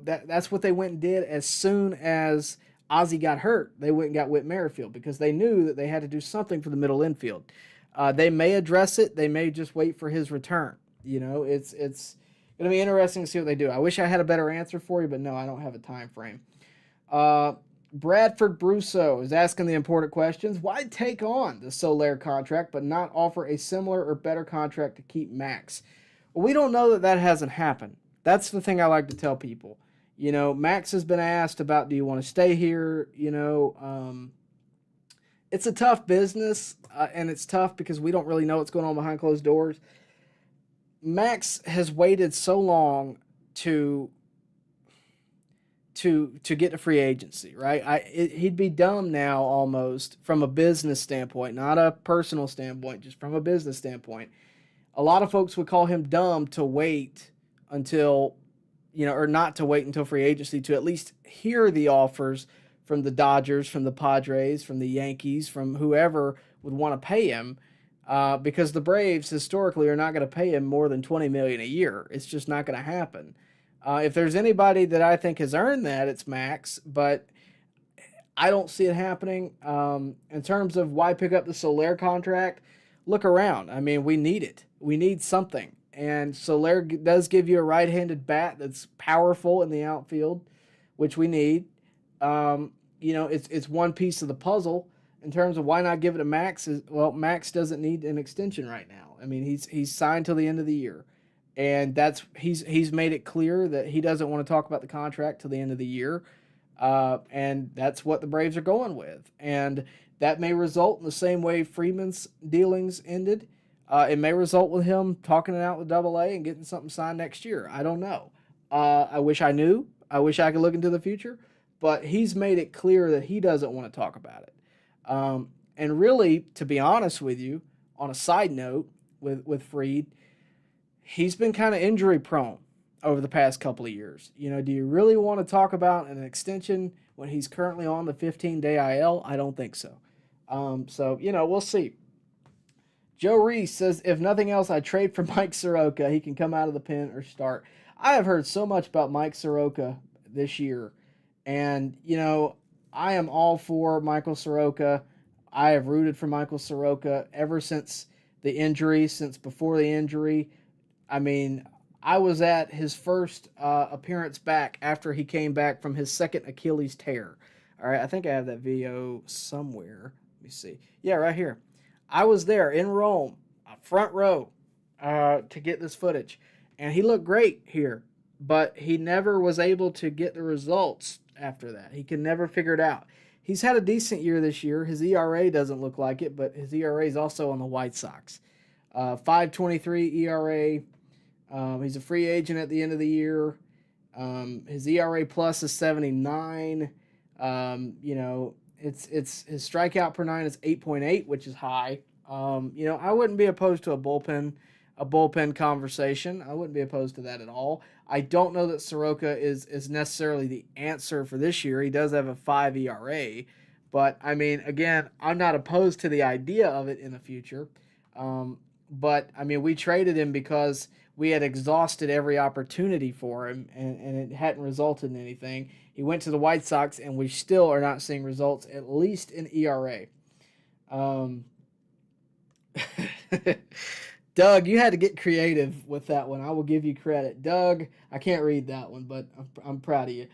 A: that's what they went and did as soon as Ozzie got hurt. They went and got Whit Merrifield because they knew that they had to do something for the middle infield. They may address it. They may just wait for his return. It's going to be interesting to see what they do. I wish I had a better answer for you, but no, I don't have a time frame. Bradford Brusso is asking the important questions. Why take on the Soler contract but not offer a similar or better contract to keep Max? Well, we don't know that hasn't happened. That's the thing I like to tell people. Max has been asked about, do you want to stay here? It's a tough business, and it's tough because we don't really know what's going on behind closed doors. Max has waited so long to get to free agency, right? He'd be dumb now almost from a business standpoint, not a personal standpoint, just from a business standpoint. A lot of folks would call him dumb to wait until, or not to wait until free agency to at least hear the offers from the Dodgers, from the Padres, from the Yankees, from whoever would want to pay him. Because the Braves historically are not going to pay him more than $20 million a year. It's just not going to happen. If there's anybody that I think has earned that, it's Max, but I don't see it happening. In terms of why pick up the Soler contract, look around. I mean, we need it. We need something. And Soler does give you a right-handed bat that's powerful in the outfield, which we need. It's one piece of the puzzle. In terms of why not give it to Max, Max doesn't need an extension right now. I mean, he's signed till the end of the year. And he's made it clear that he doesn't want to talk about the contract till the end of the year. And that's what the Braves are going with. And that may result in the same way Freeman's dealings ended. It may result with him talking it out with AA and getting something signed next year. I don't know. I wish I knew. I wish I could look into the future. But he's made it clear that he doesn't want to talk about it. And really, to be honest with you, on a side note with Fried, he's been kind of injury prone over the past couple of years. Do you really want to talk about an extension when he's currently on the 15-day IL? I don't think so. We'll see. Joe Reese says, if nothing else, I trade for Mike Soroka. He can come out of the pen or start. I have heard so much about Mike Soroka this year. And, I am all for Michael Soroka. I have rooted for Michael Soroka ever since the injury, since before the injury. I mean, I was at his first appearance back after he came back from his second Achilles tear. All right, I think I have that video somewhere. Let me see. Yeah, right here. I was there in Rome, front row, to get this footage. And he looked great here, but he never was able to get the results after that. He can never figure it out. He's had a decent year this year. His ERA doesn't look like it, but his ERA is also on the White Sox. 5.23 ERA. He's a free agent at the end of the year. His ERA plus is 79. It's his strikeout per nine is 8.8, which is high. I wouldn't be opposed to a bullpen conversation. I wouldn't be opposed to that at all. I don't know that Soroka is necessarily the answer for this year. He does have a 5 ERA, but I mean, again, I'm not opposed to the idea of it in the future. But I mean, we traded him because we had exhausted every opportunity for him, and it hadn't resulted in anything. He went to the White Sox, and we still are not seeing results, at least in ERA. Doug, you had to get creative with that one. I will give you credit. Doug, I can't read that one, but I'm proud of you.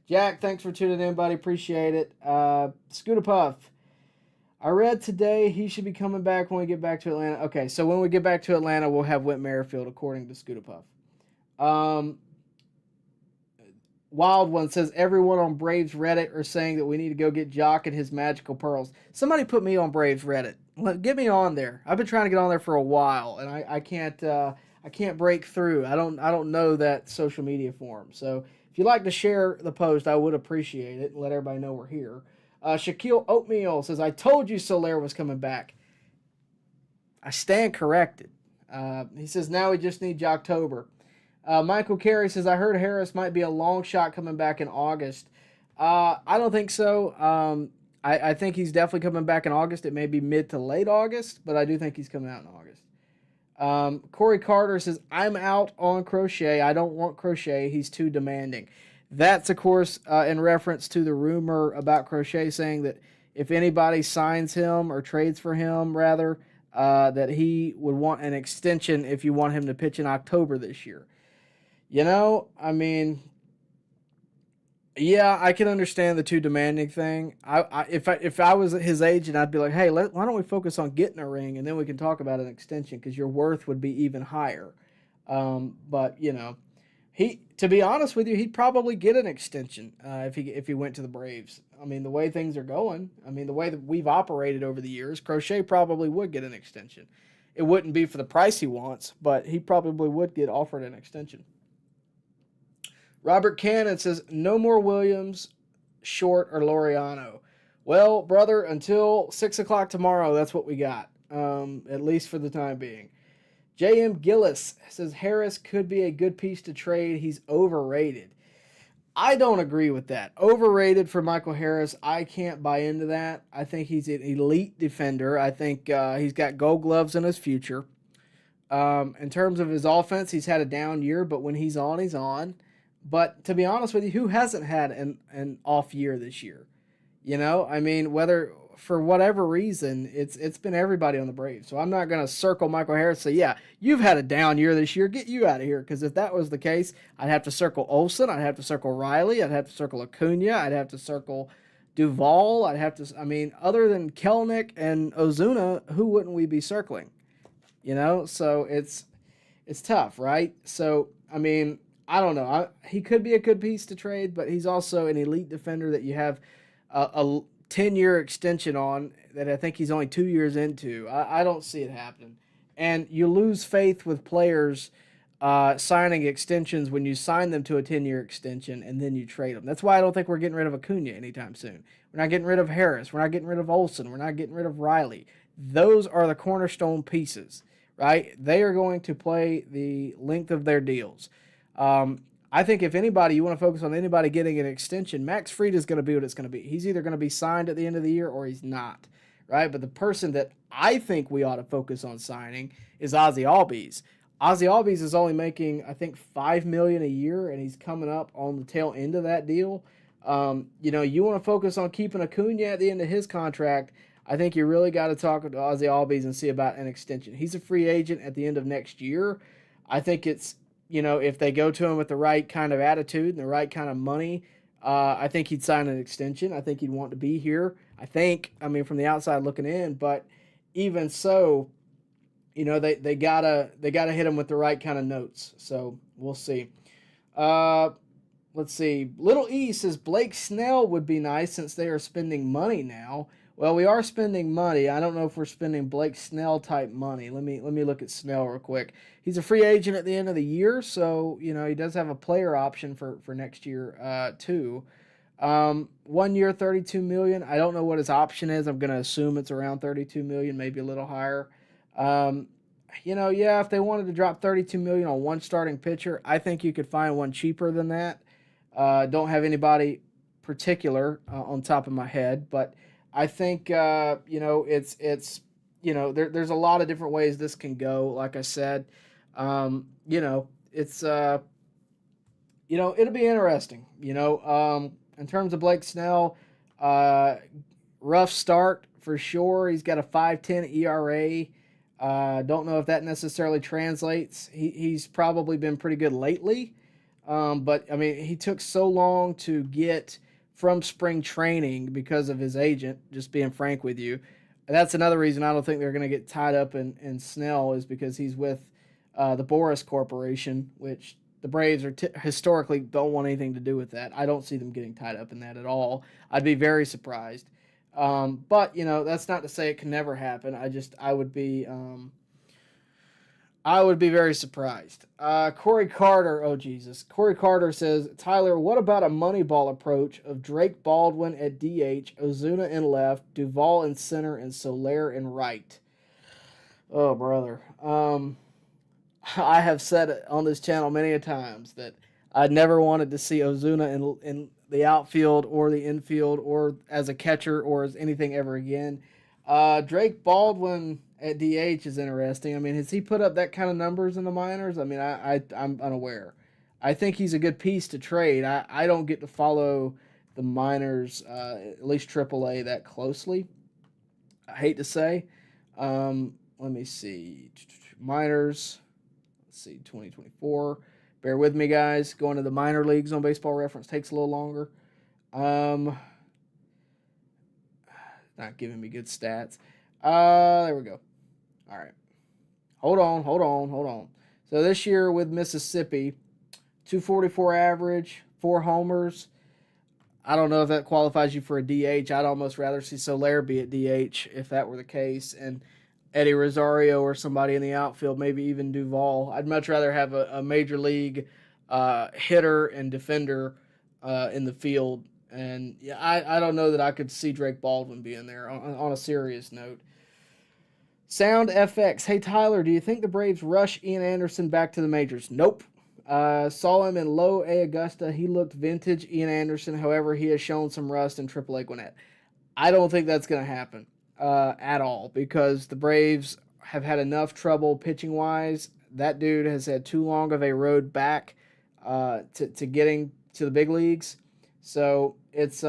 A: Jack, thanks for tuning in, buddy. Appreciate it. Scooter Puff, I read today he should be coming back when we get back to Atlanta. Okay, so when we get back to Atlanta, we'll have Whit Merrifield, according to Scooter Puff. Wild One says, everyone on Braves Reddit are saying that we need to go get Jock and his magical pearls. Somebody put me on Braves Reddit. Get me on there. I've been trying to get on there for a while, and I can't break through. I don't know that social media forum. So if you'd like to share the post, I would appreciate it and let everybody know we're here. Shaquille Oatmeal says, I told you Soler was coming back. I stand corrected. He says, now we just need Jocktober. Michael Carey says, I heard Harris might be a long shot coming back in August. I don't think so. I think he's definitely coming back in August. It may be mid to late August, but I do think he's coming out in August. Corey Carter says, I'm out on Crochet. I don't want Crochet. He's too demanding. That's, of course, in reference to the rumor about Crochet saying that if anybody signs him or trades for him, rather, that he would want an extension if you want him to pitch in October this year. I mean, yeah, I can understand the too demanding thing. If I was his agent, I'd be like, hey, why don't we focus on getting a ring, and then we can talk about an extension because your worth would be even higher. But to be honest with you, he'd probably get an extension if he went to the Braves. I mean, the way things are going, the way that we've operated over the years, Crochet probably would get an extension. It wouldn't be for the price he wants, but he probably would get offered an extension. Robert Cannon says, no more Williams, Short, or Laureano. Well, brother, until 6 o'clock tomorrow, that's what we got, at least for the time being. J.M. Gillis says, Harris could be a good piece to trade. He's overrated. I don't agree with that. Overrated for Michael Harris, I can't buy into that. I think he's an elite defender. I think he's got gold gloves in his future. In terms of his offense, he's had a down year, but when he's on, he's on. But to be honest with you, who hasn't had an off year this year? Whether for whatever reason, it's been everybody on the Braves. So I'm not going to circle Michael Harris and say, yeah, you've had a down year this year. Get you out of here. Because if that was the case, I'd have to circle Olsen. I'd have to circle Riley. I'd have to circle Acuna. I'd have to circle Duvall. Other than Kelnick and Ozuna, who wouldn't we be circling? So it's tough, right? So, I don't know. He could be a good piece to trade, but he's also an elite defender that you have a 10-year extension on that I think he's only 2 years into. I don't see it happening. And you lose faith with players signing extensions when you sign them to a 10-year extension and then you trade them. That's why I don't think we're getting rid of Acuna anytime soon. We're not getting rid of Harris. We're not getting rid of Olsen. We're not getting rid of Riley. Those are the cornerstone pieces, right? They are going to play the length of their deals. I think if anybody, you want to focus on anybody getting an extension, Max Fried is going to be what it's going to be. He's either going to be signed at the end of the year or he's not, right? But the person that I think we ought to focus on signing is Ozzie Albies. Ozzie Albies is only making, I think, $5 million a year, and he's coming up on the tail end of that deal. You want to focus on keeping Acuna at the end of his contract. I think you really got to talk to Ozzie Albies and see about an extension. He's a free agent at the end of next year. I think it's, if they go to him with the right kind of attitude and the right kind of money, I think he'd sign an extension. I think he'd want to be here. From the outside looking in, but even so, they gotta hit him with the right kind of notes. So we'll see. Let's see. Little E says Blake Snell would be nice since they are spending money now. Well, we are spending money. I don't know if we're spending Blake Snell type money. Let me look at Snell real quick. He's a free agent at the end of the year, so he does have a player option for next year too. 1 year, $32 million. I don't know what his option is. I'm going to assume it's around $32 million, maybe a little higher. If they wanted to drop $32 million on one starting pitcher, I think you could find one cheaper than that. Don't have anybody particular on top of my head, but I think there's a lot of different ways this can go. Like I said, it's it'll be interesting. In terms of Blake Snell, rough start for sure. He's got a 5.10 ERA. Don't know if that necessarily translates. He's probably been pretty good lately, but he took so long to get from spring training because of his agent, just being frank with you. That's another reason I don't think they're going to get tied up in Snell, is because he's with the Boras Corporation, which the Braves are historically don't want anything to do with that. I don't see them getting tied up in that at all. I'd be very surprised. But that's not to say it can never happen. I would be very surprised. Corey Carter says, Tyler, what about a Moneyball approach of Drake Baldwin at DH, Ozuna in left, Duvall in center, and Soler in right? Oh, brother. I have said it on this channel many a times that I never wanted to see Ozuna in the outfield or the infield or as a catcher or as anything ever again. Drake Baldwin at DH is interesting. Has he put up that kind of numbers in the minors? I'm unaware. I think he's a good piece to trade. I don't get to follow the minors, at least AAA, that closely. I hate to say. Let me see. Minors. Let's see, 2024. Bear with me, guys. Going to the minor leagues on Baseball Reference takes a little longer. Not giving me good stats. There we go. All right. Hold on. So this year with Mississippi, 244 average, 4 homers. I don't know if that qualifies you for a DH. I'd almost rather see Soler be at DH if that were the case, and Eddie Rosario or somebody in the outfield, maybe even Duvall. I'd much rather have a major league hitter and defender in the field. And yeah, I don't know that I could see Drake Baldwin being there on a serious note. Sound FX. Hey, Tyler, do you think the Braves rush Ian Anderson back to the majors? Nope. Saw him in low A Augusta. He looked vintage Ian Anderson. However, he has shown some rust in AAA Gwinnett. I don't think that's going to happen at all, because the Braves have had enough trouble pitching-wise. That dude has had too long of a road back to getting to the big leagues. So it's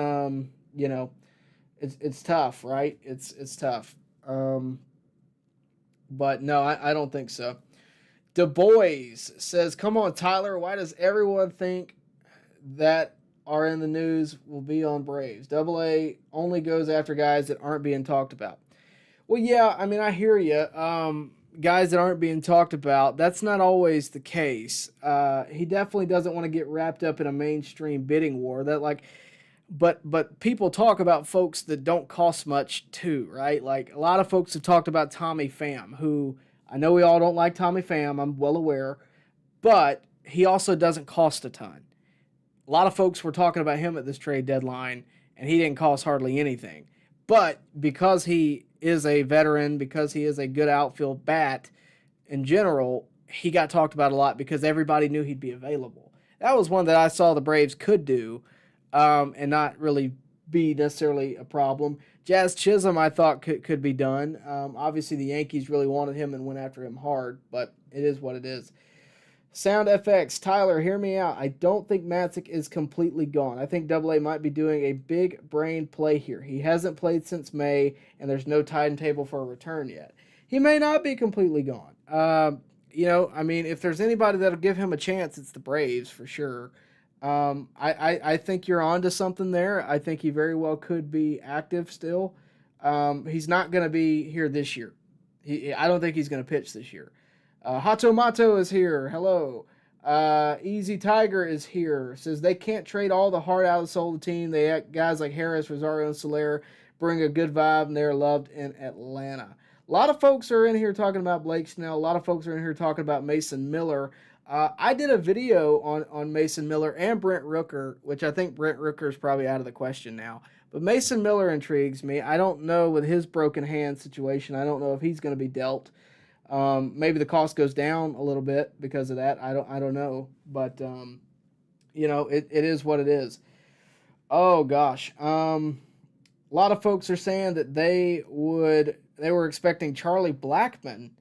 A: it's tough, right? It's tough. But no, I don't think so. Du Bois says, come on, Tyler, why does everyone think that are in the news will be on Braves? AA only goes after guys that aren't being talked about. Well, yeah, I hear you. Guys that aren't being talked about, that's not always the case. He definitely doesn't want to get wrapped up in a mainstream bidding war. But people talk about folks that don't cost much too, right? Like a lot of folks have talked about Tommy Pham, who I know we all don't like Tommy Pham, I'm well aware, but he also doesn't cost a ton. A lot of folks were talking about him at this trade deadline, and he didn't cost hardly anything. But because he is a veteran, because he is a good outfield bat in general, he got talked about a lot because everybody knew he'd be available. That was one that I saw the Braves could do, and not really be necessarily a problem. Jazz Chisholm, I thought could be done. Obviously, the Yankees really wanted him and went after him hard, but it is what it is. Sound FX, Tyler, hear me out. I don't think Matzek is completely gone. I think AA might be doing a big brain play here. He hasn't played since May, and there's no timetable for a return yet. He may not be completely gone. If there's anybody that'll give him a chance, it's the Braves for sure. I think you're onto something there. I think he very well could be active still. He's not going to be here this year. I don't think he's going to pitch this year. Hato Mato is here. Hello. Easy Tiger is here. Says they can't trade all the heart out of the soul of the team. They have guys like Harris, Rosario, and Soler bring a good vibe, and they're loved in Atlanta. A lot of folks are in here talking about Blake Snell. A lot of folks are in here talking about Mason Miller. I did a video on Mason Miller and Brent Rooker, which I think Brent Rooker is probably out of the question now. But Mason Miller intrigues me. I don't know with his broken hand situation. I don't know if he's going to be dealt. Maybe the cost goes down a little bit because of that. I don't know. But, it is what it is. Oh, gosh. A lot of folks are saying that they were expecting Charlie Blackmon.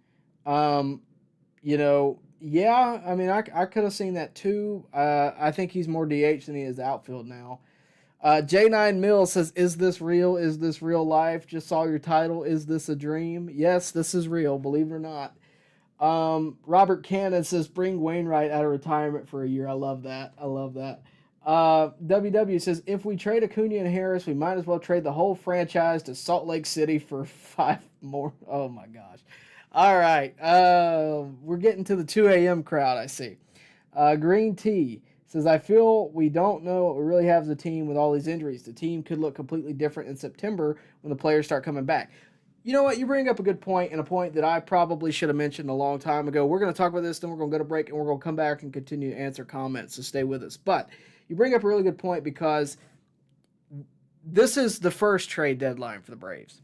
A: Yeah, I mean, I could have seen that too. I think he's more DH than he is outfield now. J9 Mills says, is this real? Is this real life? Just saw your title. Is this a dream? Yes, this is real, believe it or not. Robert Cannon says, bring Wainwright out of retirement for a year. I love that. WW says, if we trade Acuna and Harris, we might as well trade the whole franchise to Salt Lake City for 5 more. Oh, my gosh. All right. We're getting to the 2 a.m. crowd, I see. Green Tea says, I feel we don't know what we really have as a team with all these injuries. The team could look completely different in September when the players start coming back. You know what? You bring up a good point, and a point that I probably should have mentioned a long time ago. We're going to talk about this, then we're going to go to break, and we're going to come back and continue to answer comments, so stay with us. But you bring up a really good point because this is the first trade deadline for the Braves.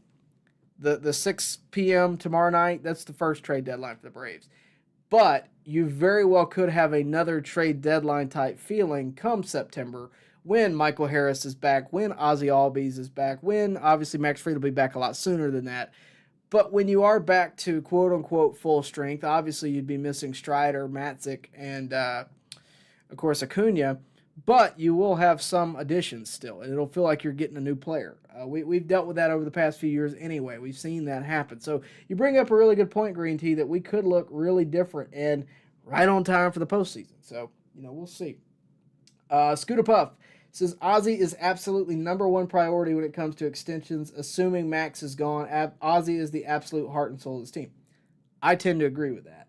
A: The 6 p.m. tomorrow night, that's the first trade deadline for the Braves. But you very well could have another trade deadline type feeling come September when Michael Harris is back, when Ozzie Albies is back, when obviously Max Fried will be back a lot sooner than that. But when you are back to quote-unquote full strength, obviously you'd be missing Strider, Matzek, and, of course, Acuna. But you will have some additions still, and it'll feel like you're getting a new player. We've dealt with that over the past few years anyway. We've seen that happen. So you bring up a really good point, Green Tea, that we could look really different and right on time for the postseason. So, we'll see. Scooter Puff says, Ozzie is absolutely number one priority when it comes to extensions. Assuming Max is gone, Ozzie is the absolute heart and soul of this team. I tend to agree with that.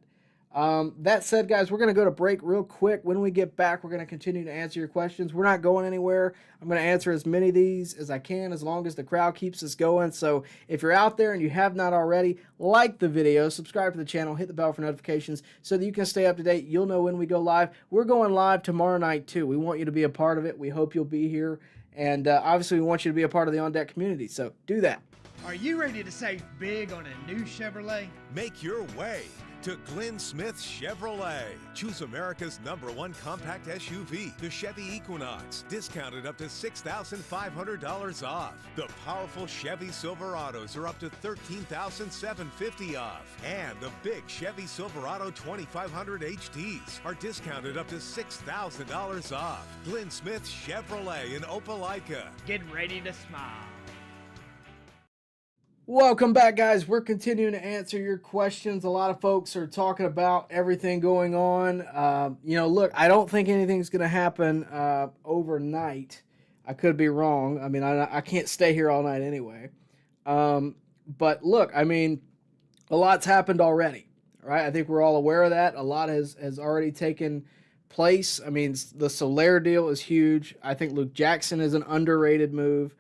A: That said, guys, we're going to go to break real quick. When we get back, we're going to continue to answer your questions. We're not going anywhere. I'm going to answer as many of these as I can as long as the crowd keeps us going. So if you're out there and you have not already, like the video, subscribe to the channel, hit the bell for notifications so that you can stay up to date. You'll know when we go live. We're going live tomorrow night, too. We want you to be a part of it. We hope you'll be here. And obviously, we want you to be a part of the On Deck community. So do that.
E: Are you ready to save big on a new Chevrolet?
F: Make your way to Glenn Smith Chevrolet. Choose America's #1 compact SUV, the Chevy Equinox, discounted up to $6,500 off. The powerful Chevy Silverados are up to $13,750 off. And the big Chevy Silverado 2500 HDs are discounted up to $6,000 off. Glenn Smith Chevrolet in Opelika.
E: Get ready to smile.
A: Welcome back, guys. We're continuing to answer your questions. A lot of folks are talking about everything going on. Look, I don't think anything's going to happen overnight. I could be wrong. I mean, I can't stay here all night anyway. But look, I mean, a lot's happened already, right? I think we're all aware of that. A lot has already taken place. I mean, the Soler deal is huge. I think Luke Jackson is an underrated move.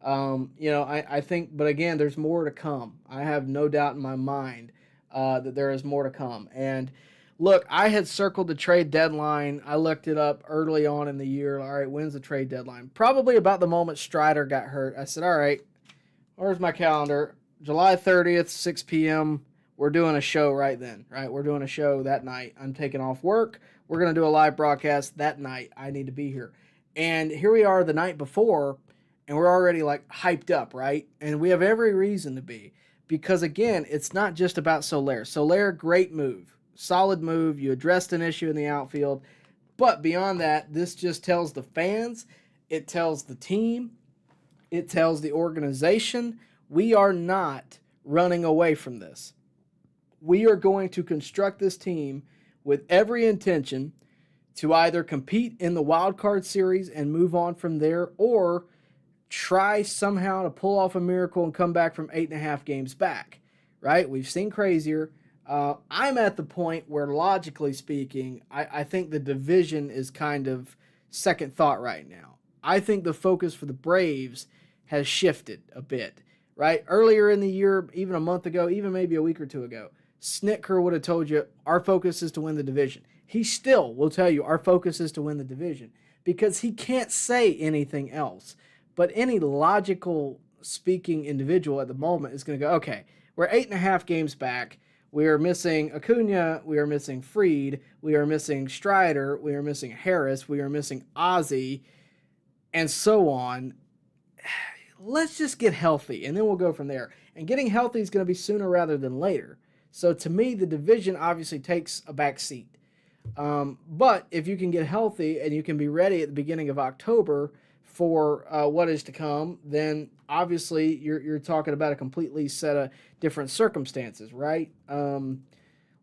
A: I think, but again, there's more to come. I have no doubt in my mind that there is more to come. And look, I had circled the trade deadline. I looked it up early on in the year. All right, when's the trade deadline? Probably about the moment Strider got hurt. I said, all right, where's my calendar? July 30th, 6 p.m. We're doing a show right then, right? We're doing a show that night. I'm taking off work. We're going to do a live broadcast that night. I need to be here. And here we are the night before, and we're already like hyped up, right? And we have every reason to be, because again, it's not just about Soler. Soler, great move. solid move. You addressed an issue in the outfield. But beyond that, this just tells the fans, it tells the team, it tells the organization, we are not running away from this. We are going to construct this team with every intention to either compete in the wild card series and move on from there, or try somehow to pull off a miracle and come back from 8.5 games back, right? We've seen crazier. I'm at the point where, logically speaking, I think the division is kind of second thought right now. I think the focus for the Braves has shifted a bit, right? Earlier in the year, even a month ago, even maybe a week or two ago, Snitker would have told you our focus is to win the division. He still will tell you our focus is to win the division because he can't say anything else. But any logical speaking individual at the moment is going to go, okay, we're 8.5 games back. We are missing Acuna. We are missing Fried. We are missing Strider. We are missing Harris. We are missing Ozzie, and so on. Let's just get healthy, and then we'll go from there. And getting healthy is going to be sooner rather than later. So to me, the division obviously takes a back seat. But if you can get healthy and you can be ready at the beginning of October for what is to come, then obviously you're talking about a completely set of different circumstances, right?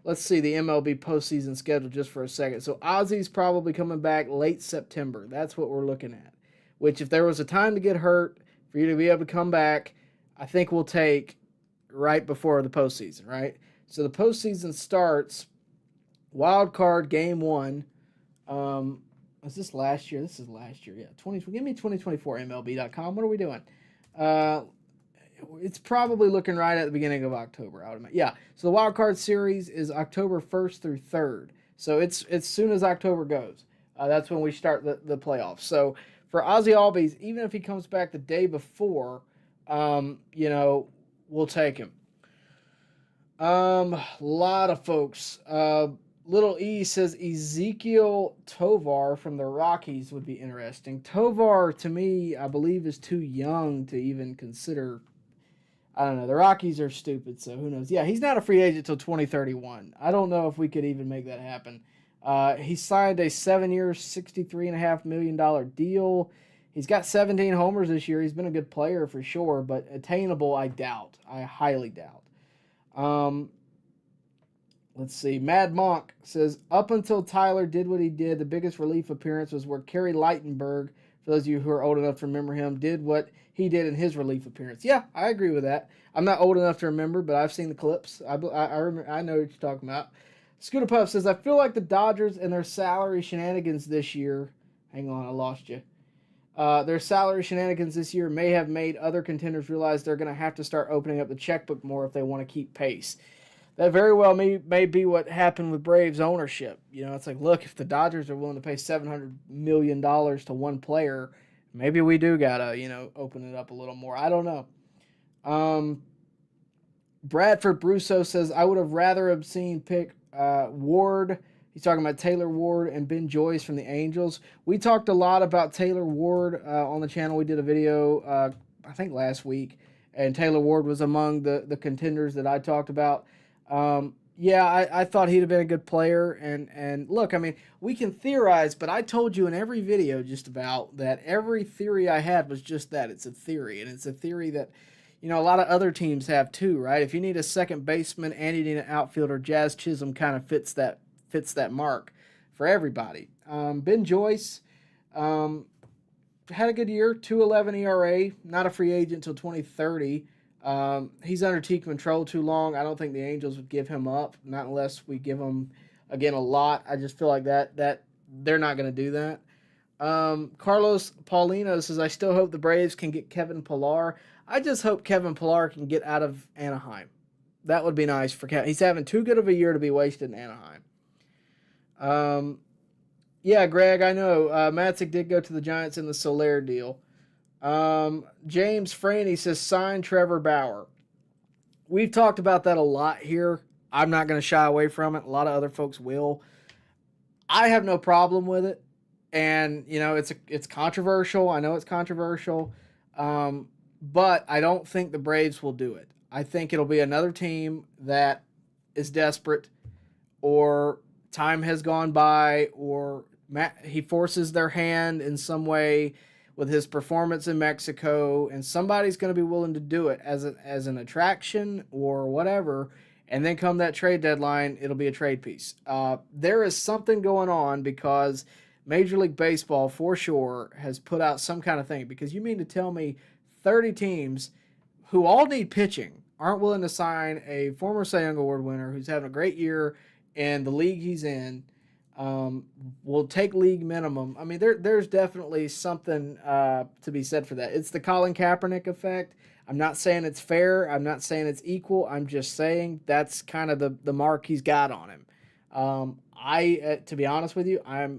A: Let's see the MLB postseason schedule just for a second. So Ozzie's probably coming back late September. That's what we're looking at. Which, if there was a time to get hurt, for you to be able to come back, I think we'll take right before the postseason, right? So the postseason starts wild card game 1. Was this last year? This is last year, yeah. Give me 2024 MLB.com. What are we doing? It's probably looking right at the beginning of October, I would imagine. Yeah, so the wild card series is October 1st through 3rd. So it's as soon as October goes. That's when we start the playoffs. So for Ozzie Albies, even if he comes back the day before, we'll take him. Lot of folks. Little E says Ezekiel Tovar from the Rockies would be interesting. Tovar, to me, I believe, is too young to even consider. I don't know. The Rockies are stupid, so who knows? Yeah, he's not a free agent until 2031. I don't know if we could even make that happen. He signed a 7-year, $63.5 million deal. He's got 17 homers this year. He's been a good player for sure, but attainable, I doubt. I highly doubt. Let's see. Mad Monk says, up until Tyler did what he did, the biggest relief appearance was where Kerry Lightenberg, for those of you who are old enough to remember him, did what he did in his relief appearance. Yeah, I agree with that. I'm not old enough to remember, but I've seen the clips. I remember, I know what you're talking about. Scooter Puff says, I feel like the Dodgers and their salary shenanigans this year. Hang on, I lost you. Their salary shenanigans this year may have made other contenders realize they're going to have to start opening up the checkbook more if they want to keep pace. That very well may be what happened with Braves ownership. It's like, look, if the Dodgers are willing to pay $700 million to one player, maybe we do got to, open it up a little more. I don't know. Bradford Brusso says, I would have rather have seen pick Ward. He's talking about Taylor Ward and Ben Joyce from the Angels. We talked a lot about Taylor Ward on the channel. We did a video, I think last week, and Taylor Ward was among the contenders that I talked about. I thought he'd have been a good player. And look, I mean, we can theorize, but I told you in every video just about that every theory I had was just that. It's a theory, and it's a theory that, a lot of other teams have too, right? If you need a second baseman and you need an outfielder, Jazz Chisholm kind of fits that mark for everybody. Ben Joyce had a good year, 2.11 ERA, not a free agent until 2030. He's under team control too long. I don't think the Angels would give him up, not unless we give him, again, a lot. I just feel like that they're not going to do that. Carlos Paulino says, I still hope the Braves can get Kevin Pillar. I just hope Kevin Pillar can get out of Anaheim. That would be nice for Kevin. He's having too good of a year to be wasted in Anaheim. Yeah, Greg, I know. Matzek did go to the Giants in the Soler deal. James Franey says, sign Trevor Bauer. We've talked about that a lot here. I'm not going to shy away from it. A lot of other folks will. I have no problem with it. And, it's controversial. I know it's controversial. But I don't think the Braves will do it. I think it'll be another team that is desperate, or time has gone by, or he forces their hand in some way with his performance in Mexico, and somebody's going to be willing to do it as an attraction or whatever, and then come that trade deadline, it'll be a trade piece. There is something going on because Major League Baseball, for sure, has put out some kind of thing, because you mean to tell me 30 teams who all need pitching aren't willing to sign a former Cy Young Award winner who's having a great year in the league he's in, will take league minimum. I mean, there's definitely something to be said for that. It's the Colin Kaepernick effect. I'm not saying it's fair. I'm not saying it's equal. I'm just saying that's kind of the mark he's got on him. To be honest with you, I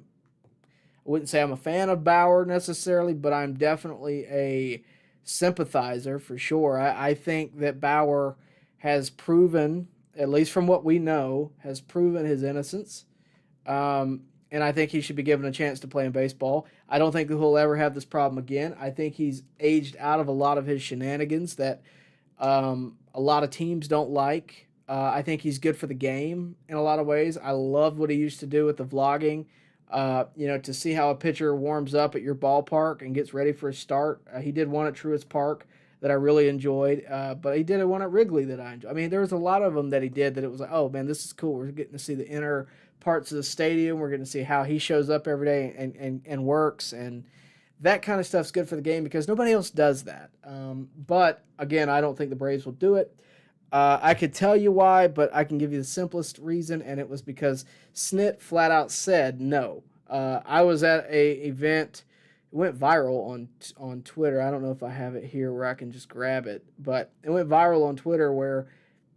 A: wouldn't say I'm a fan of Bauer necessarily, but I'm definitely a sympathizer for sure. I think that Bauer has proven, at least from what we know, has proven his innocence. And I think he should be given a chance to play in baseball. I don't think that he'll ever have this problem again. I think he's aged out of a lot of his shenanigans that a lot of teams don't like. I think he's good for the game in a lot of ways. I loved what he used to do with the vlogging. To see how a pitcher warms up at your ballpark and gets ready for a start. He did one at Truist Park that I really enjoyed, but he did one at Wrigley that I enjoyed. I mean, there was a lot of them that he did that it was like, oh, man, this is cool. We're getting to see the inner parts of the stadium. We're getting to see how he shows up every day and works, and that kind of stuff's good for the game because nobody else does that. But, again, I don't think the Braves will do it. I could tell you why, but I can give you the simplest reason, and it was because Snit flat out said no. I was at a event, it went viral on Twitter. I don't know if I have it here where I can just grab it, but it went viral on Twitter where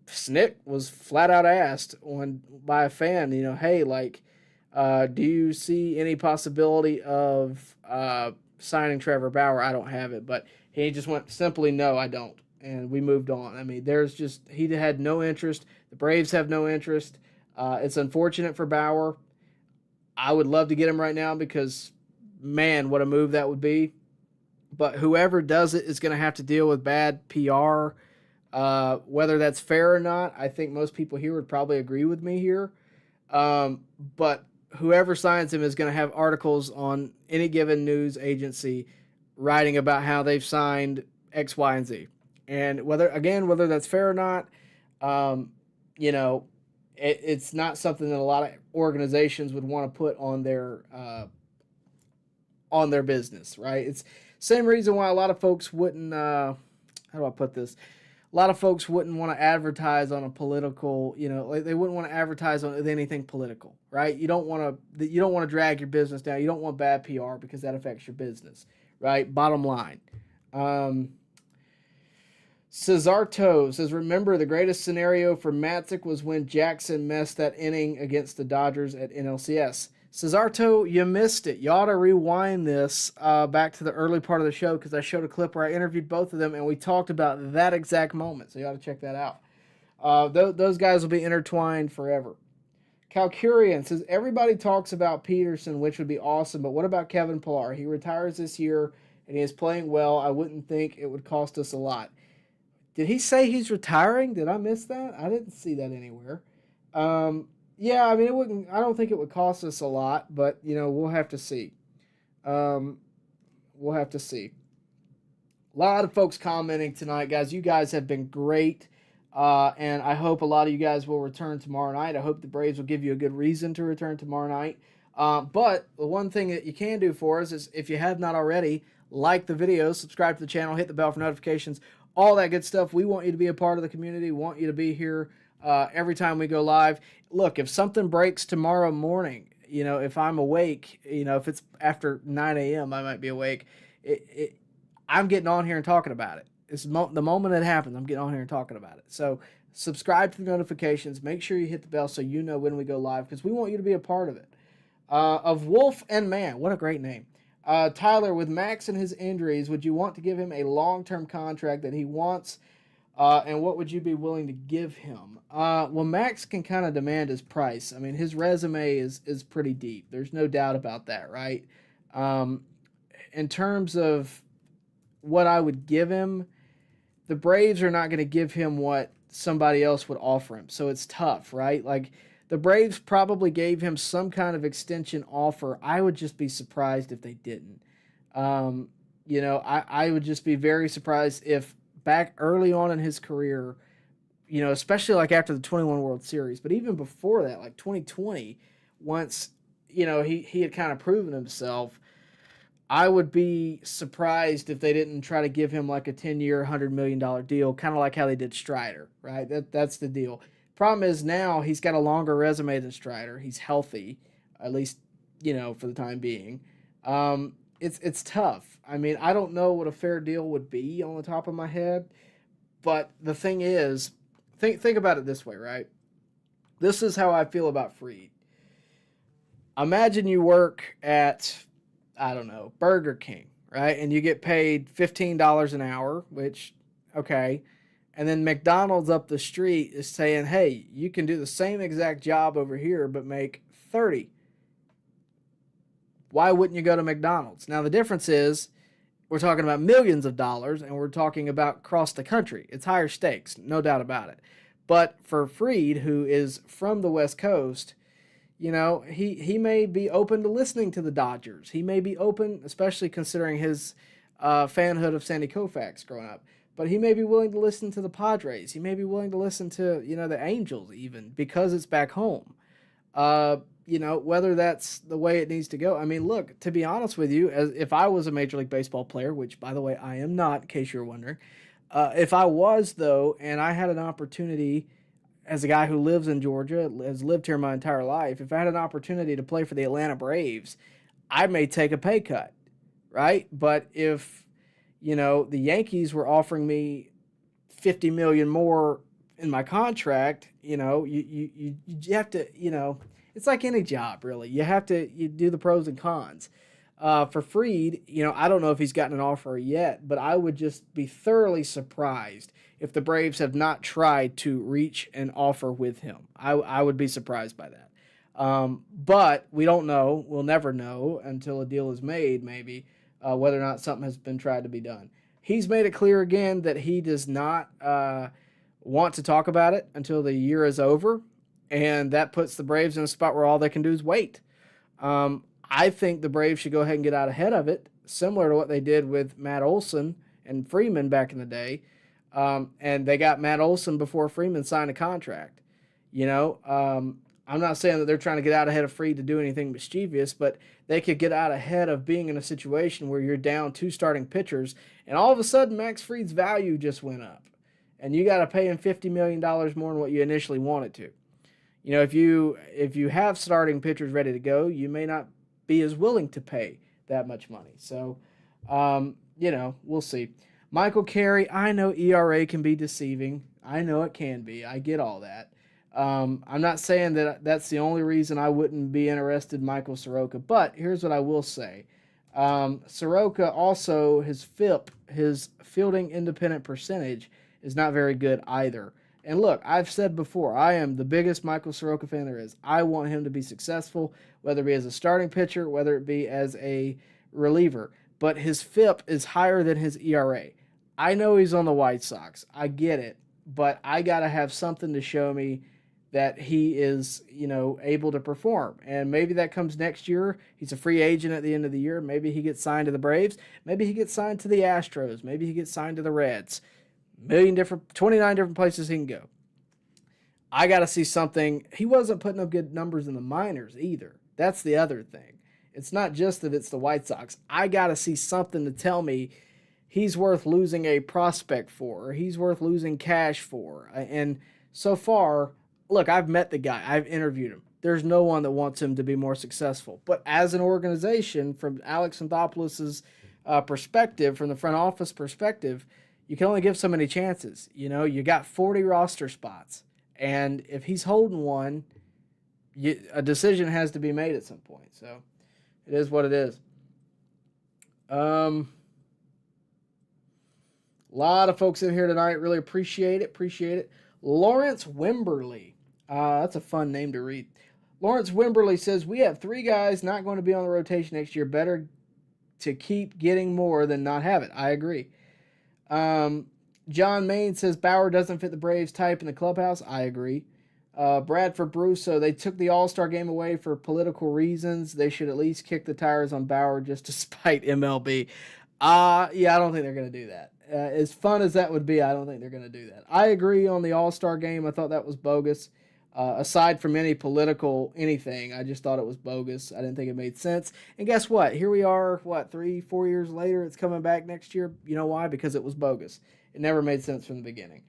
A: Snit was flat out asked by a fan, hey, do you see any possibility of signing Trevor Bauer? I don't have it, but he just went simply, no, I don't. And we moved on. I mean, he had no interest. The Braves have no interest. It's unfortunate for Bauer. I would love to get him right now because, man, what a move that would be. But whoever does it is going to have to deal with bad PR. Whether that's fair or not, I think most people here would probably agree with me here. But whoever signs him is going to have articles on any given news agency writing about how they've signed X, Y, and Z. And whether that's fair or not, it's not something that a lot of organizations would want to put on their business, right? It's same reason why a lot of folks wouldn't. How do I put this? A lot of folks wouldn't want to advertise on a political. They wouldn't want to advertise on anything political, right? You don't want to drag your business down. You don't want bad PR because that affects your business, right? Bottom line. Cesarto says, remember, the greatest scenario for Matzek was when Jackson messed that inning against the Dodgers at NLCS. Cesarto, you missed it. You ought to rewind this back to the early part of the show because I showed a clip where I interviewed both of them and we talked about that exact moment. So you ought to check that out. Those guys will be intertwined forever. Calcurian says, everybody talks about Peterson, which would be awesome, but what about Kevin Pillar? He retires this year and he is playing well. I wouldn't think it would cost us a lot. Did he say he's retiring? Did I miss that? I didn't see that anywhere. Yeah, I mean, I don't think it would cost us a lot, but, we'll have to see. We'll have to see. A lot of folks commenting tonight, guys. You guys have been great, and I hope a lot of you guys will return tomorrow night. I hope the Braves will give you a good reason to return tomorrow night. But the one thing that you can do for us is, if you have not already, like the video, subscribe to the channel, hit the bell for notifications, all that good stuff. We want you to be a part of the community. We want you to be here every time we go live. Look, if something breaks tomorrow morning, if I'm awake, if it's after 9 a.m., I might be awake. I'm getting on here and talking about it. It's the moment it happens, I'm getting on here and talking about it. So subscribe to the notifications. Make sure you hit the bell so you know when we go live because we want you to be a part of it. Of Wolf and Man, what a great name. Tyler, with Max and his injuries, would you want to give him a long-term contract that he wants, and what would you be willing to give him? Well, Max can kind of demand his price. I mean, his resume is pretty deep. There's no doubt about that, right? In terms of what I would give him, the Braves are not going to give him what somebody else would offer him, so it's tough, right? The Braves probably gave him some kind of extension offer. I would just be surprised if they didn't. I would just be very surprised if back early on in his career, especially like after the 21 World Series, but even before that, like 2020, once, he had kind of proven himself, I would be surprised if they didn't try to give him like a 10-year, $100 million deal, kind of like how they did Strider, right? That's the deal. Problem is now he's got a longer resume than Strider. He's healthy, at least, for the time being. It's tough. I mean, I don't know what a fair deal would be on the top of my head, but the thing is, think about it this way, right? This is how I feel about Fried. Imagine you work at, I don't know, Burger King, right? And you get paid $15 an hour, which, okay. And then McDonald's up the street is saying, hey, you can do the same exact job over here, but make $30. Why wouldn't you go to McDonald's? Now, the difference is we're talking about millions of dollars, and we're talking about across the country. It's higher stakes, no doubt about it. But for Fried, who is from the West Coast, he may be open to listening to the Dodgers. He may be open, especially considering his fanhood of Sandy Koufax growing up. But he may be willing to listen to the Padres. He may be willing to listen to, the Angels even, because it's back home. Whether that's the way it needs to go. I mean, look, to be honest with you, if I was a Major League Baseball player, which, by the way, I am not, in case you're wondering, if I was, though, and I had an opportunity, as a guy who lives in Georgia, has lived here my entire life, if I had an opportunity to play for the Atlanta Braves, I may take a pay cut, right? But if, the Yankees were offering me $50 million more in my contract, you have to, it's like any job, really. You do the pros and cons. For Fried, I don't know if he's gotten an offer yet, but I would just be thoroughly surprised if the Braves have not tried to reach an offer with him. I would be surprised by that. But we don't know. We'll never know until a deal is made, maybe, whether or not something has been tried to be done. He's made it clear again that he does not want to talk about it until the year is over, and that puts the Braves in a spot where all they can do is wait. I think the Braves should go ahead and get out ahead of it, similar to what they did with Matt Olson and Freeman back in the day. And they got Matt Olson before Freeman signed a contract. I'm not saying that they're trying to get out ahead of Fried to do anything mischievous, but they could get out ahead of being in a situation where you're down 2 starting pitchers, and all of a sudden Max Fried's value just went up. And you got to pay him $50 million more than what you initially wanted to. If you have starting pitchers ready to go, you may not be as willing to pay that much money. So, we'll see. Michael Carey, I know ERA can be deceiving. I know it can be. I get all that. I'm not saying that that's the only reason I wouldn't be interested in Michael Soroka, but here's what I will say. Soroka also, his FIP, his fielding independent percentage, is not very good either. And look, I've said before, I am the biggest Michael Soroka fan there is. I want him to be successful, whether it be as a starting pitcher, whether it be as a reliever. But his FIP is higher than his ERA. I know he's on the White Sox. I get it. But I got to have something to show me that he is, able to perform. And maybe that comes next year. He's a free agent at the end of the year. Maybe he gets signed to the Braves. Maybe he gets signed to the Astros. Maybe he gets signed to the Reds. 29 different places he can go. I got to see something. He wasn't putting up good numbers in the minors either. That's the other thing. It's not just that it's the White Sox. I got to see something to tell me he's worth losing a prospect for, or he's worth losing cash for. And so far, look, I've met the guy. I've interviewed him. There's no one that wants him to be more successful. But as an organization, from Alex Anthopoulos' perspective, from the front office perspective, you can only give so many chances. You got 40 roster spots. And if he's holding one, a decision has to be made at some point. So it is what it is. A lot of folks in here tonight. Really appreciate it. Lawrence Wimberly. That's a fun name to read. Lawrence Wimberly says, we have 3 guys not going to be on the rotation next year. Better to keep getting more than not have it. I agree. John Main says Bauer doesn't fit the Braves type in the clubhouse. I agree. Bradford Brusso, they took the All-Star game away for political reasons. They should at least kick the tires on Bauer just to spite MLB. Yeah, I don't think they're going to do that. As fun as that would be, I don't think they're going to do that. I agree on the All-Star game. I thought that was bogus. Aside from any political anything, I just thought it was bogus. I didn't think it made sense. And guess what? Here we are, 3-4 years later, it's coming back next year. You know why? Because it was bogus. It never made sense from the beginning.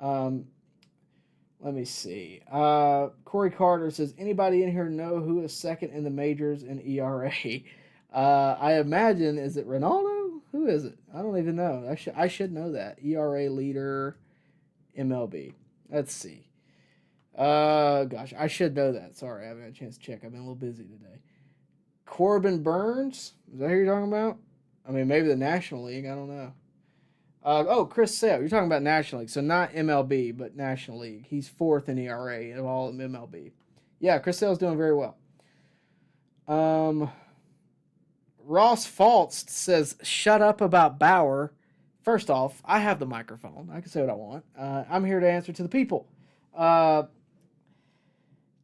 A: Let me see. Corey Carter says, anybody in here know who is second in the majors in ERA? I imagine, is it Ronaldo? Who is it? I don't even know. I should know that. ERA leader, MLB. Let's see. Gosh, I should know that. Sorry, I haven't had a chance to check. I've been a little busy today. Corbin Burns? Is that who you're talking about? I mean, maybe the National League. I don't know. Chris Sale. You're talking about National League. So not MLB, but National League. He's fourth in ERA of all of MLB. Yeah, Chris Sale's doing very well. Ross Faltz says, shut up about Bauer. First off, I have the microphone. I can say what I want. I'm here to answer to the people.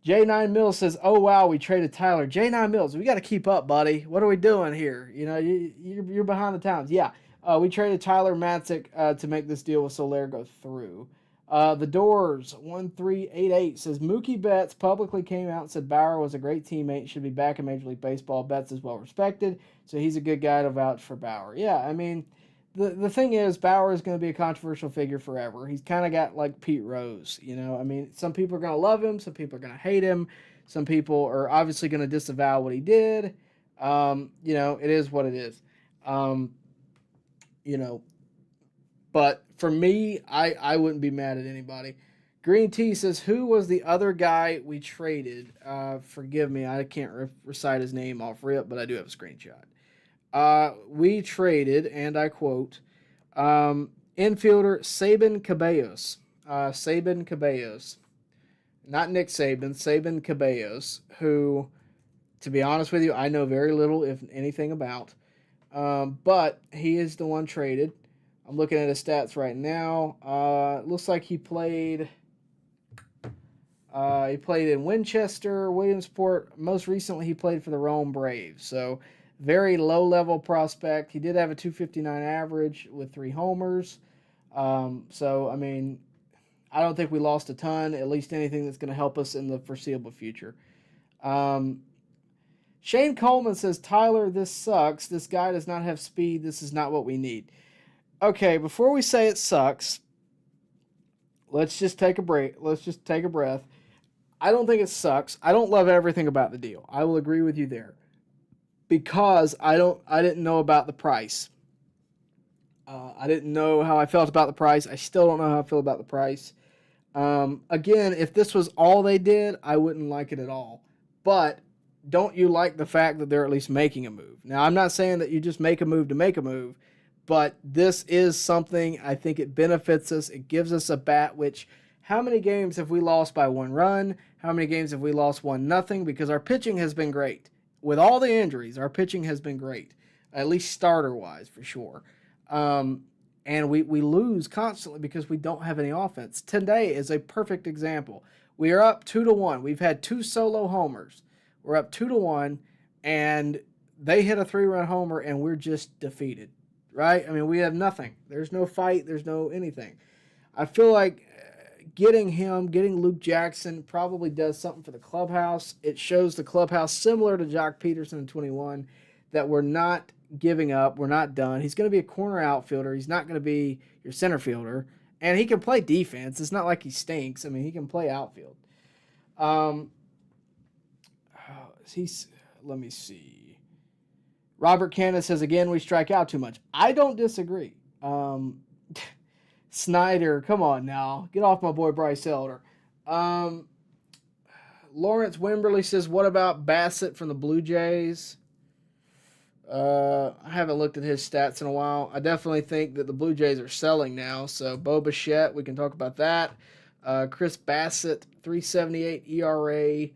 A: J9 Mills says, oh, wow, we traded Tyler. J9 Mills, we got to keep up, buddy. What are we doing here? You know, you're behind the times. Yeah, we traded Tyler Matzek to make this deal with Soler go through. The Doors 1388 says, Mookie Betts publicly came out and said Bauer was a great teammate, should be back in Major League Baseball. Betts is well respected, so he's a good guy to vouch for Bauer. Yeah, I mean, the thing is, Bauer is going to be a controversial figure forever. He's kind of got like Pete Rose, you know. I mean, some people are going to love him, some people are going to hate him, some people are obviously going to disavow what he did. You know, it is what it is. You know, but for me, I wouldn't be mad at anybody. Green Tea says, who was the other guy we traded? Forgive me, I can't recite his name off rip, but I do have a screenshot. We traded, and I quote, infielder Sabin Caballos. Sabin Caballos. Not Nick Saban, Sabin Caballos, who, to be honest with you, I know very little, if anything, about. But he is the one traded. I'm looking at his stats right now. It looks like he played in Winchester, Williamsport. Most recently, he played for the Rome Braves. So, very low-level prospect. He did have a .259 average with 3 homers. So, I mean, I don't think we lost a ton, at least anything that's going to help us in the foreseeable future. Shane Coleman says, Tyler, this sucks. This guy does not have speed. This is not what we need. Okay, before we say it sucks, let's just take a break. Let's just take a breath. I don't think it sucks. I don't love everything about the deal. I will agree with you there. Because I didn't know about the price. I didn't know how I felt about the price. I still don't know how I feel about the price. Again, if this was all they did, I wouldn't like it at all. But don't you like the fact that they're at least making a move? Now, I'm not saying that you just make a move to make a move, but this is something, I think it benefits us. It gives us a bat, which how many games have we lost by 1 run? How many games have we lost 1-0? Because our pitching has been great. With all the injuries, our pitching has been great, at least starter-wise for sure. And we lose constantly because we don't have any offense. Today is a perfect example. We are up 2-1. We've had 2 solo homers. We're up 2-1, and they hit a 3-run homer, and we're just defeated, right? I mean, we have nothing. There's no fight. There's no anything. I feel like getting Luke Jackson probably does something for the clubhouse. It shows the clubhouse, similar to Jock Peterson in 21, that we're not giving up. We're not done. He's going to be a corner outfielder. He's not going to be your center fielder. And he can play defense. It's not like he stinks. I mean, he can play outfield. Let me see. Robert Cannon says, again, we strike out too much. I don't disagree. Snyder, come on now. Get off my boy Bryce Elder. Lawrence Wimberly says, what about Bassett from the Blue Jays? I haven't looked at his stats in a while. I definitely think that the Blue Jays are selling now. So, Bo Bichette, we can talk about that. Chris Bassett, 3.78 ERA.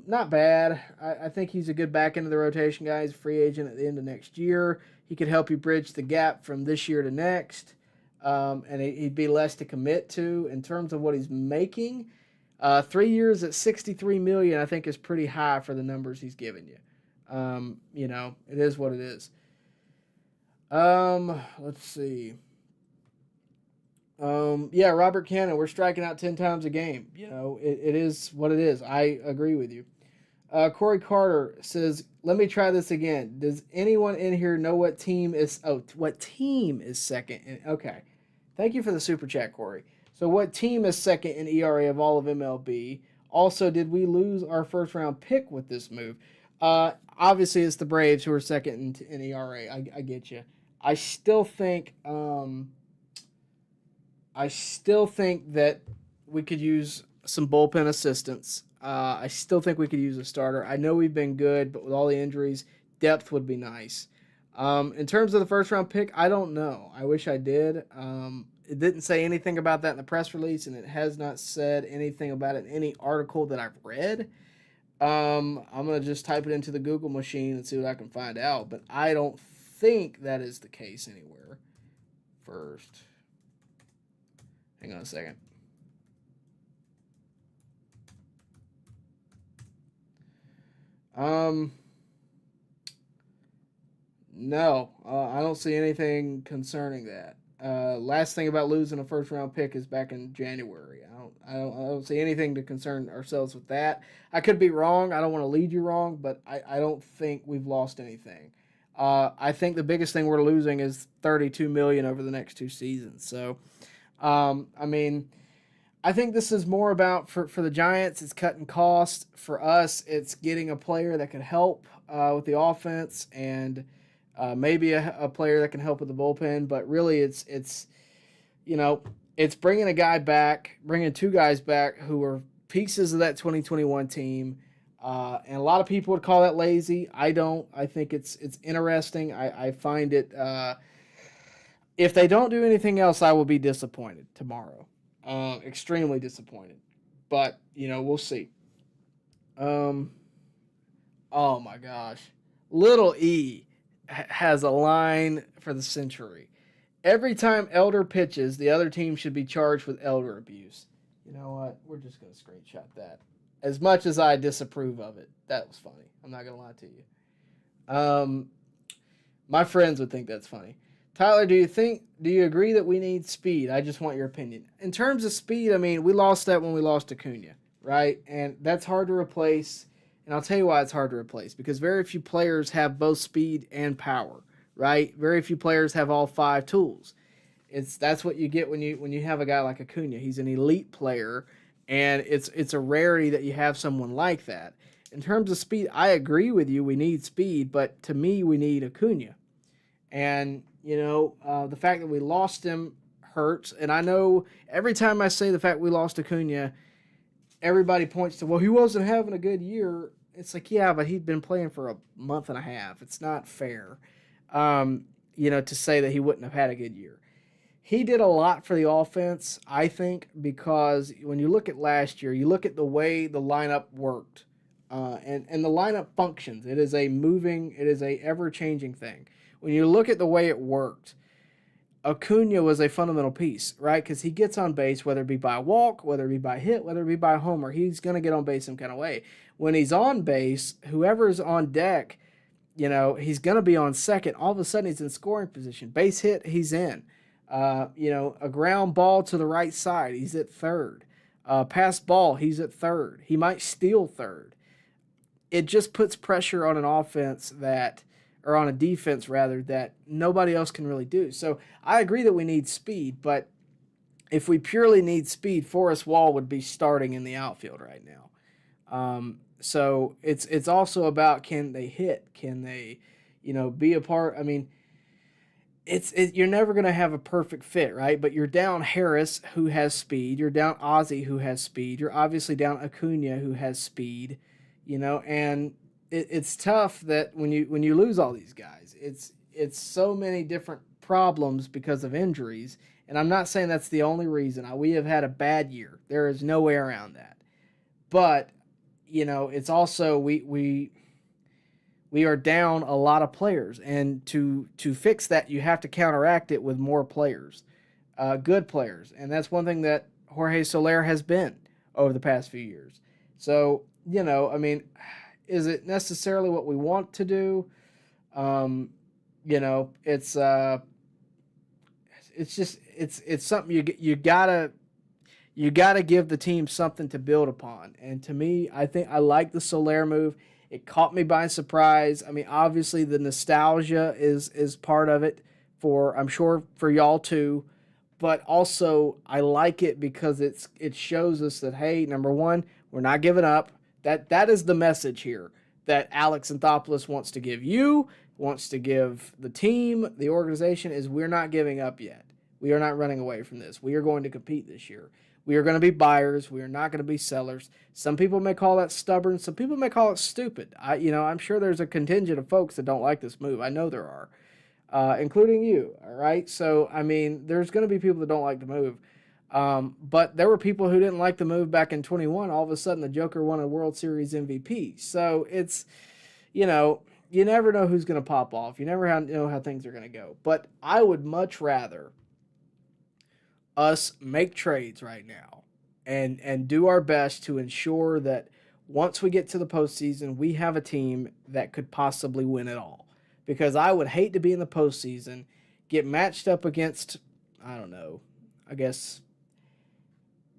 A: Not bad. I think he's a good back end of the rotation guy. He's a free agent at the end of next year. He could help you bridge the gap from this year to next. And he'd be less to commit to in terms of what he's making. 3 years at $63 million, I think, is pretty high for the numbers he's given you. It is what it is. Let's see. Yeah, Robert Cannon, we're striking out 10 times a game. It is what it is. I agree with you. Corey Carter says, let me try this again. Does anyone in here know what team is second? Okay. Thank you for the super chat, Corey. So what team is second in ERA of all of MLB? Also, did we lose our first round pick with this move? Obviously, it's the Braves who are second in ERA. I get you. I still think that we could use some bullpen assistance. I still think we could use a starter. I know we've been good, but with all the injuries, depth would be nice. In terms of the first round pick, I don't know. I wish I did. It didn't say anything about that in the press release, and it has not said anything about it in any article that I've read. I'm going to just type it into the Google machine and see what I can find out, but I don't think that is the case anywhere. First. Hang on a second. No, I don't see anything concerning that. Last thing about losing a first round pick is back in January. I don't see anything to concern ourselves with that. I could be wrong. I don't want to lead you wrong, but I don't think we've lost anything. I think the biggest thing we're losing is $32 million over the next 2 seasons. So, I think this is more about for the Giants, it's cutting costs. For us, it's getting a player that can help with the offense and maybe a player that can help with the bullpen. But really, it's bringing a guy back, bringing 2 guys back who are pieces of that 2021 team. And a lot of people would call that lazy. I don't. I think it's interesting. I find it. If they don't do anything else, I will be disappointed tomorrow. Extremely disappointed. But, we'll see. Oh, my gosh. Little E has a line for the century. Every time Elder pitches, the other team should be charged with elder abuse. You know what? We're just going to screenshot that. As much as I disapprove of it, that was funny. I'm not going to lie to you. My friends would think that's funny. Tyler, do you agree that we need speed? I just want your opinion. In terms of speed, we lost that when we lost Acuna, right? And that's hard to replace. And I'll tell you why it's hard to replace. Because very few players have both speed and power, right? Very few players have all 5 tools. That's what you get when you have a guy like Acuna. He's an elite player, and it's a rarity that you have someone like that. In terms of speed, I agree with you. We need speed, but to me, we need Acuna. And the fact that we lost him hurts. And I know every time I say the fact we lost Acuna, everybody points to, well, he wasn't having a good year. It's like, yeah, but he'd been playing for a month and a half. It's not fair, to say that he wouldn't have had a good year. He did a lot for the offense, I think, because when you look at last year, you look at the way the lineup worked, and the lineup functions. It is a ever-changing thing. When you look at the way it worked, Acuna was a fundamental piece, right? Because he gets on base, whether it be by walk, whether it be by hit, whether it be by homer, he's going to get on base some kind of way. When he's on base, whoever's on deck, he's going to be on second. All of a sudden, he's in scoring position. Base hit, he's in. A ground ball to the right side, he's at third. Pass ball, he's at third. He might steal third. It just puts pressure on an offense or on a defense rather, that nobody else can really do. So I agree that we need speed, but if we purely need speed, Forrest Wall would be starting in the outfield right now. So it's also about, can they hit? Can they, be a part? You're never going to have a perfect fit, right? But you're down Harris, who has speed. You're down Ozzie, who has speed. You're obviously down Acuna, who has speed, and it's tough that when you lose all these guys, it's so many different problems because of injuries. And I'm not saying that's the only reason. We have had a bad year. There is no way around that. But, it's also we are down a lot of players. And to fix that, you have to counteract it with more players, good players. And that's one thing that Jorge Soler has been over the past few years. So, you know, I mean, is it necessarily what we want to do? You know, it's just it's something you gotta give the team something to build upon. And to me, I think I like the Soler move. It caught me by surprise. I mean, obviously the nostalgia is part of it I'm sure for y'all too, but also I like it because it shows us that, hey, number one, we're not giving up. That is the message here that Alex Anthopoulos wants to give you, wants to give the team, the organization, is we're not giving up yet. We are not running away from this. We are going to compete this year. We are going to be buyers. We are not going to be sellers. Some people may call that stubborn. Some people may call it stupid. I'm sure there's a contingent of folks that don't like this move. I know there are, including you. All right. So, I mean, there's going to be people that don't like the move. But there were people who didn't like the move back in 21. All of a sudden, the Joker won a World Series MVP. So it's, you never know who's going to pop off. You never know how things are going to go. But I would much rather us make trades right now and do our best to ensure that once we get to the postseason, we have a team that could possibly win it all. Because I would hate to be in the postseason, get matched up against, I don't know, I guess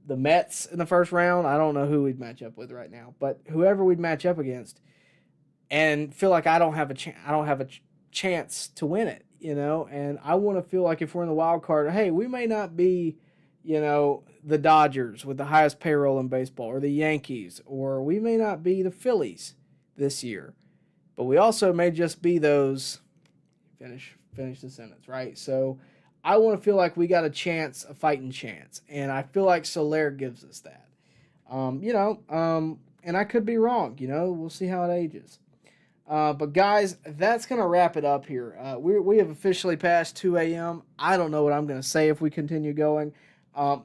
A: the Mets in the first round. I don't know who we'd match up with right now, but whoever we'd match up against, and feel like I don't have a chance to win it. And I want to feel like if we're in the wild card, hey, we may not be, the Dodgers with the highest payroll in baseball, or the Yankees, or we may not be the Phillies this year, but we also may just be those. Finish the sentence, right? So I want to feel like we got a fighting chance, and I feel like Soler gives us that. And I could be wrong. We'll see how it ages. But guys, that's going to wrap it up here. We have officially passed 2 a.m. I don't know what I'm going to say if we continue going.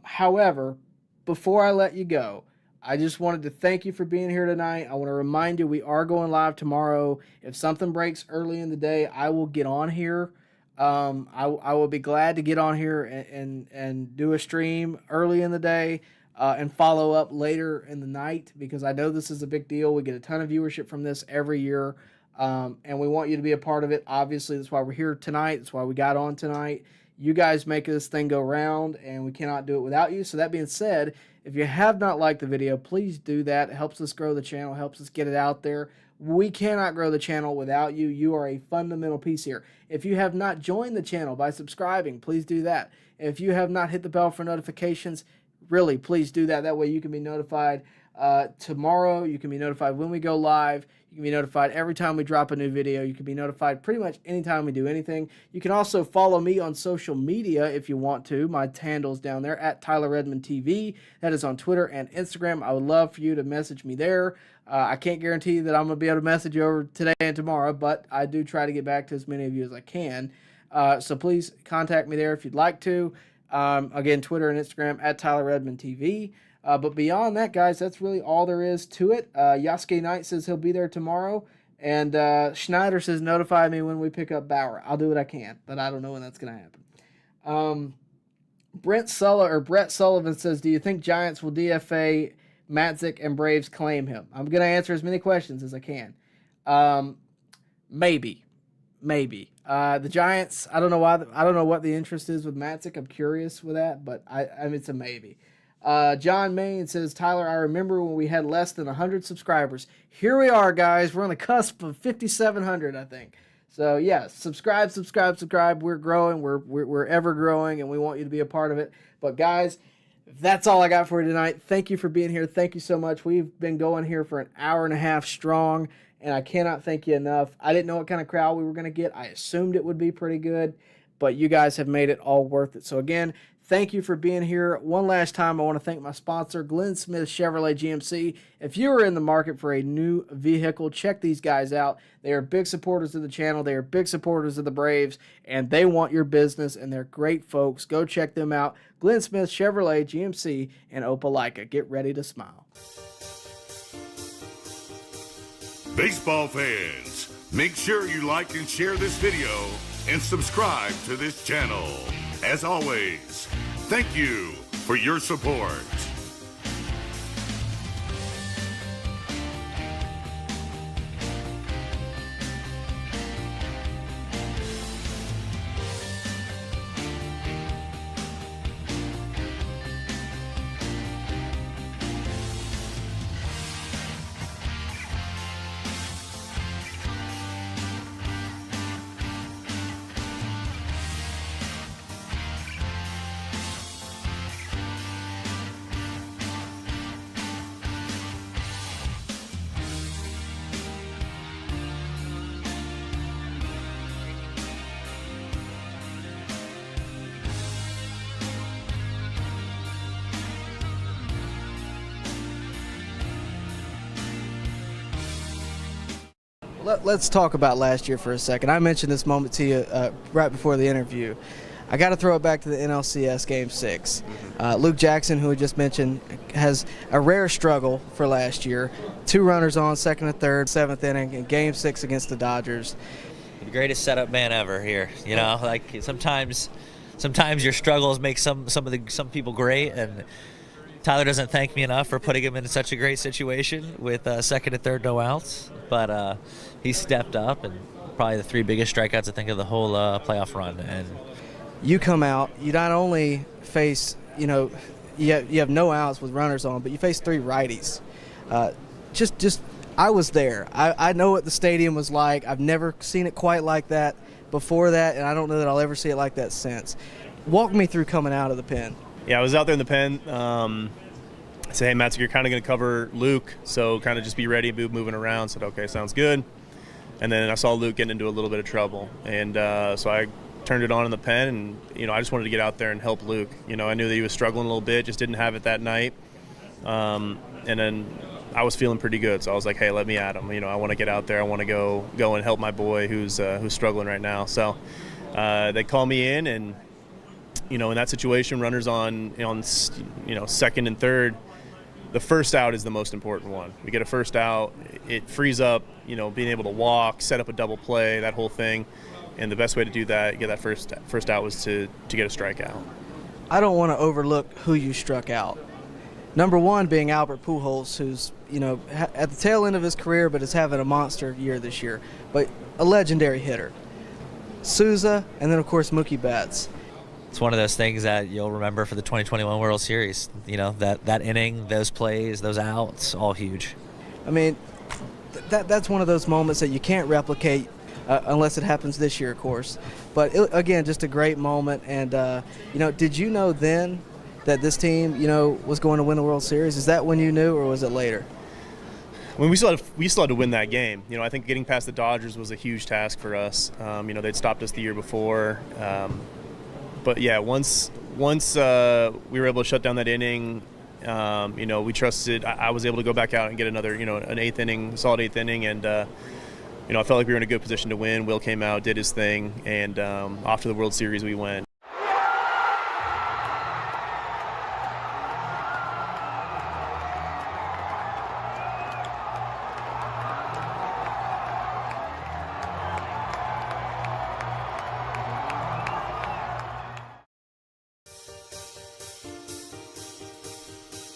A: However, before I let you go, I just wanted to thank you for being here tonight. I want to remind you we are going live tomorrow. If something breaks early in the day, I will get on here. I will be glad to get on here and do a stream early in the day. And follow up later in the night, because I know this is a big deal. We get a ton of viewership from this every year, and we want you to be a part of it. Obviously, that's why we're here tonight. That's why we got on tonight. You guys make this thing go round, and we cannot do it without you. So that being said, if you have not liked the video, please do that. It helps us grow the channel, helps us get it out there. We cannot grow the channel without you. You are a fundamental piece here. If you have not joined the channel by subscribing, please do that. If you have not hit the bell for notifications, really, please do that. That way you can be notified tomorrow. You can be notified when we go live. You can be notified every time we drop a new video. You can be notified pretty much anytime we do anything. You can also follow me on social media if you want to. My handle's down there at Tyler Redmond TV. That is on Twitter and Instagram. I would love for you to message me there. I can't guarantee that I'm going to be able to message you over today and tomorrow, but I do try to get back to as many of you as I can. So please contact me there if you'd like to. Again, Twitter and Instagram at Tyler Redmond TV. But beyond that, guys, that's really all there is to it. Yasuke Knight says he'll be there tomorrow. And Schneider says notify me when we pick up Bauer. I'll do what I can, but I don't know when that's going to happen. Brett Sullivan says, do you think Giants will DFA Matzek and Braves claim him? I'm going to answer as many questions as I can. Maybe. The Giants, I don't know why. I don't know what the interest is with Matzek. I'm curious with that, but I mean, it's a maybe. John Main says, Tyler, I remember when we had less than 100 subscribers. Here we are, guys. We're on the cusp of 5,700, I think. So yeah, subscribe. We're growing. We're ever growing, and we want you to be a part of it. But guys, that's all I got for you tonight. Thank you for being here. Thank you so much. We've been going here for an hour and a half strong, and I cannot thank you enough. I didn't know what kind of crowd we were going to get. I assumed it would be pretty good, but you guys have made it all worth it. So again, thank you for being here. One last time, I want to thank my sponsor, Glenn Smith Chevrolet GMC. If you are in the market for a new vehicle, check these guys out. They are big supporters of the channel. They are big supporters of the Braves, and they want your business, and they're great folks. Go check them out. Glenn Smith Chevrolet GMC and Opelika. Get ready to smile.
D: Baseball fans, make sure you like and share this video and subscribe to this channel. As always, thank you for your support.
A: Let's talk about last year for a second. I mentioned this moment to you right before the interview. I got to throw it back to the NLCS Game 6. Luke Jackson, who we just mentioned, has a rare struggle for last year. 2 runners on, second and third, 7th inning, in Game 6 against the Dodgers.
B: The greatest setup man ever here. You know, like sometimes your struggles make some people great, and Tyler doesn't thank me enough for putting him in such a great situation with second and third no outs. But he stepped up, and probably the 3 biggest strikeouts I think of the whole playoff run. And
A: you come out, you not only face, you have no outs with runners on, but you face 3 righties. I was there. I know what the stadium was like. I've never seen it quite like that before that, and I don't know that I'll ever see it like that since. Walk me through coming out of the pen.
C: Yeah, I was out there in the pen. I said, hey, Matzek, you're kind of going to cover Luke, so kind of just be ready, moving around. Said, okay, sounds good. And then I saw Luke getting into a little bit of trouble, and so I turned it on in the pen, and I just wanted to get out there and help Luke. I knew that he was struggling a little bit, just didn't have it that night, and then I was feeling pretty good, so I was like, hey, let me at him. I want to get out there, I want to go and help my boy who's struggling right now. So they call me in, and in that situation, runners on second and third, the first out is the most important one. We get a first out, it frees up being able to walk, set up a double play, that whole thing. And the best way to do that, get that first out, was to get a strikeout.
A: I don't want to overlook who you struck out. Number one being Albert Pujols, who's at the tail end of his career, but is having a monster year this year. But a legendary hitter. Souza, and then of course Mookie Betts.
B: it's one of those things that you'll remember for the 2021 World Series. That inning, those plays, those outs, all huge.
A: I mean, that's one of those moments that you can't replicate unless it happens this year, of course. But again, just a great moment. And did you know then that this team, was going to win the World Series? Is that when you knew, or was it later?
C: When we still had to win that game. I think getting past the Dodgers was a huge task for us. They'd stopped us the year before. But yeah, once we were able to shut down that inning, we trusted. I was able to go back out and get another, an solid eighth inning, and I felt like we were in a good position to win. Will came out, did his thing, and off to the World Series we went.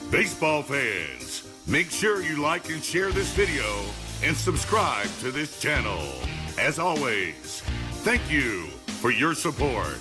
D: Baseball fans, make sure you like and share this video and subscribe to this channel. As always, thank you for your support.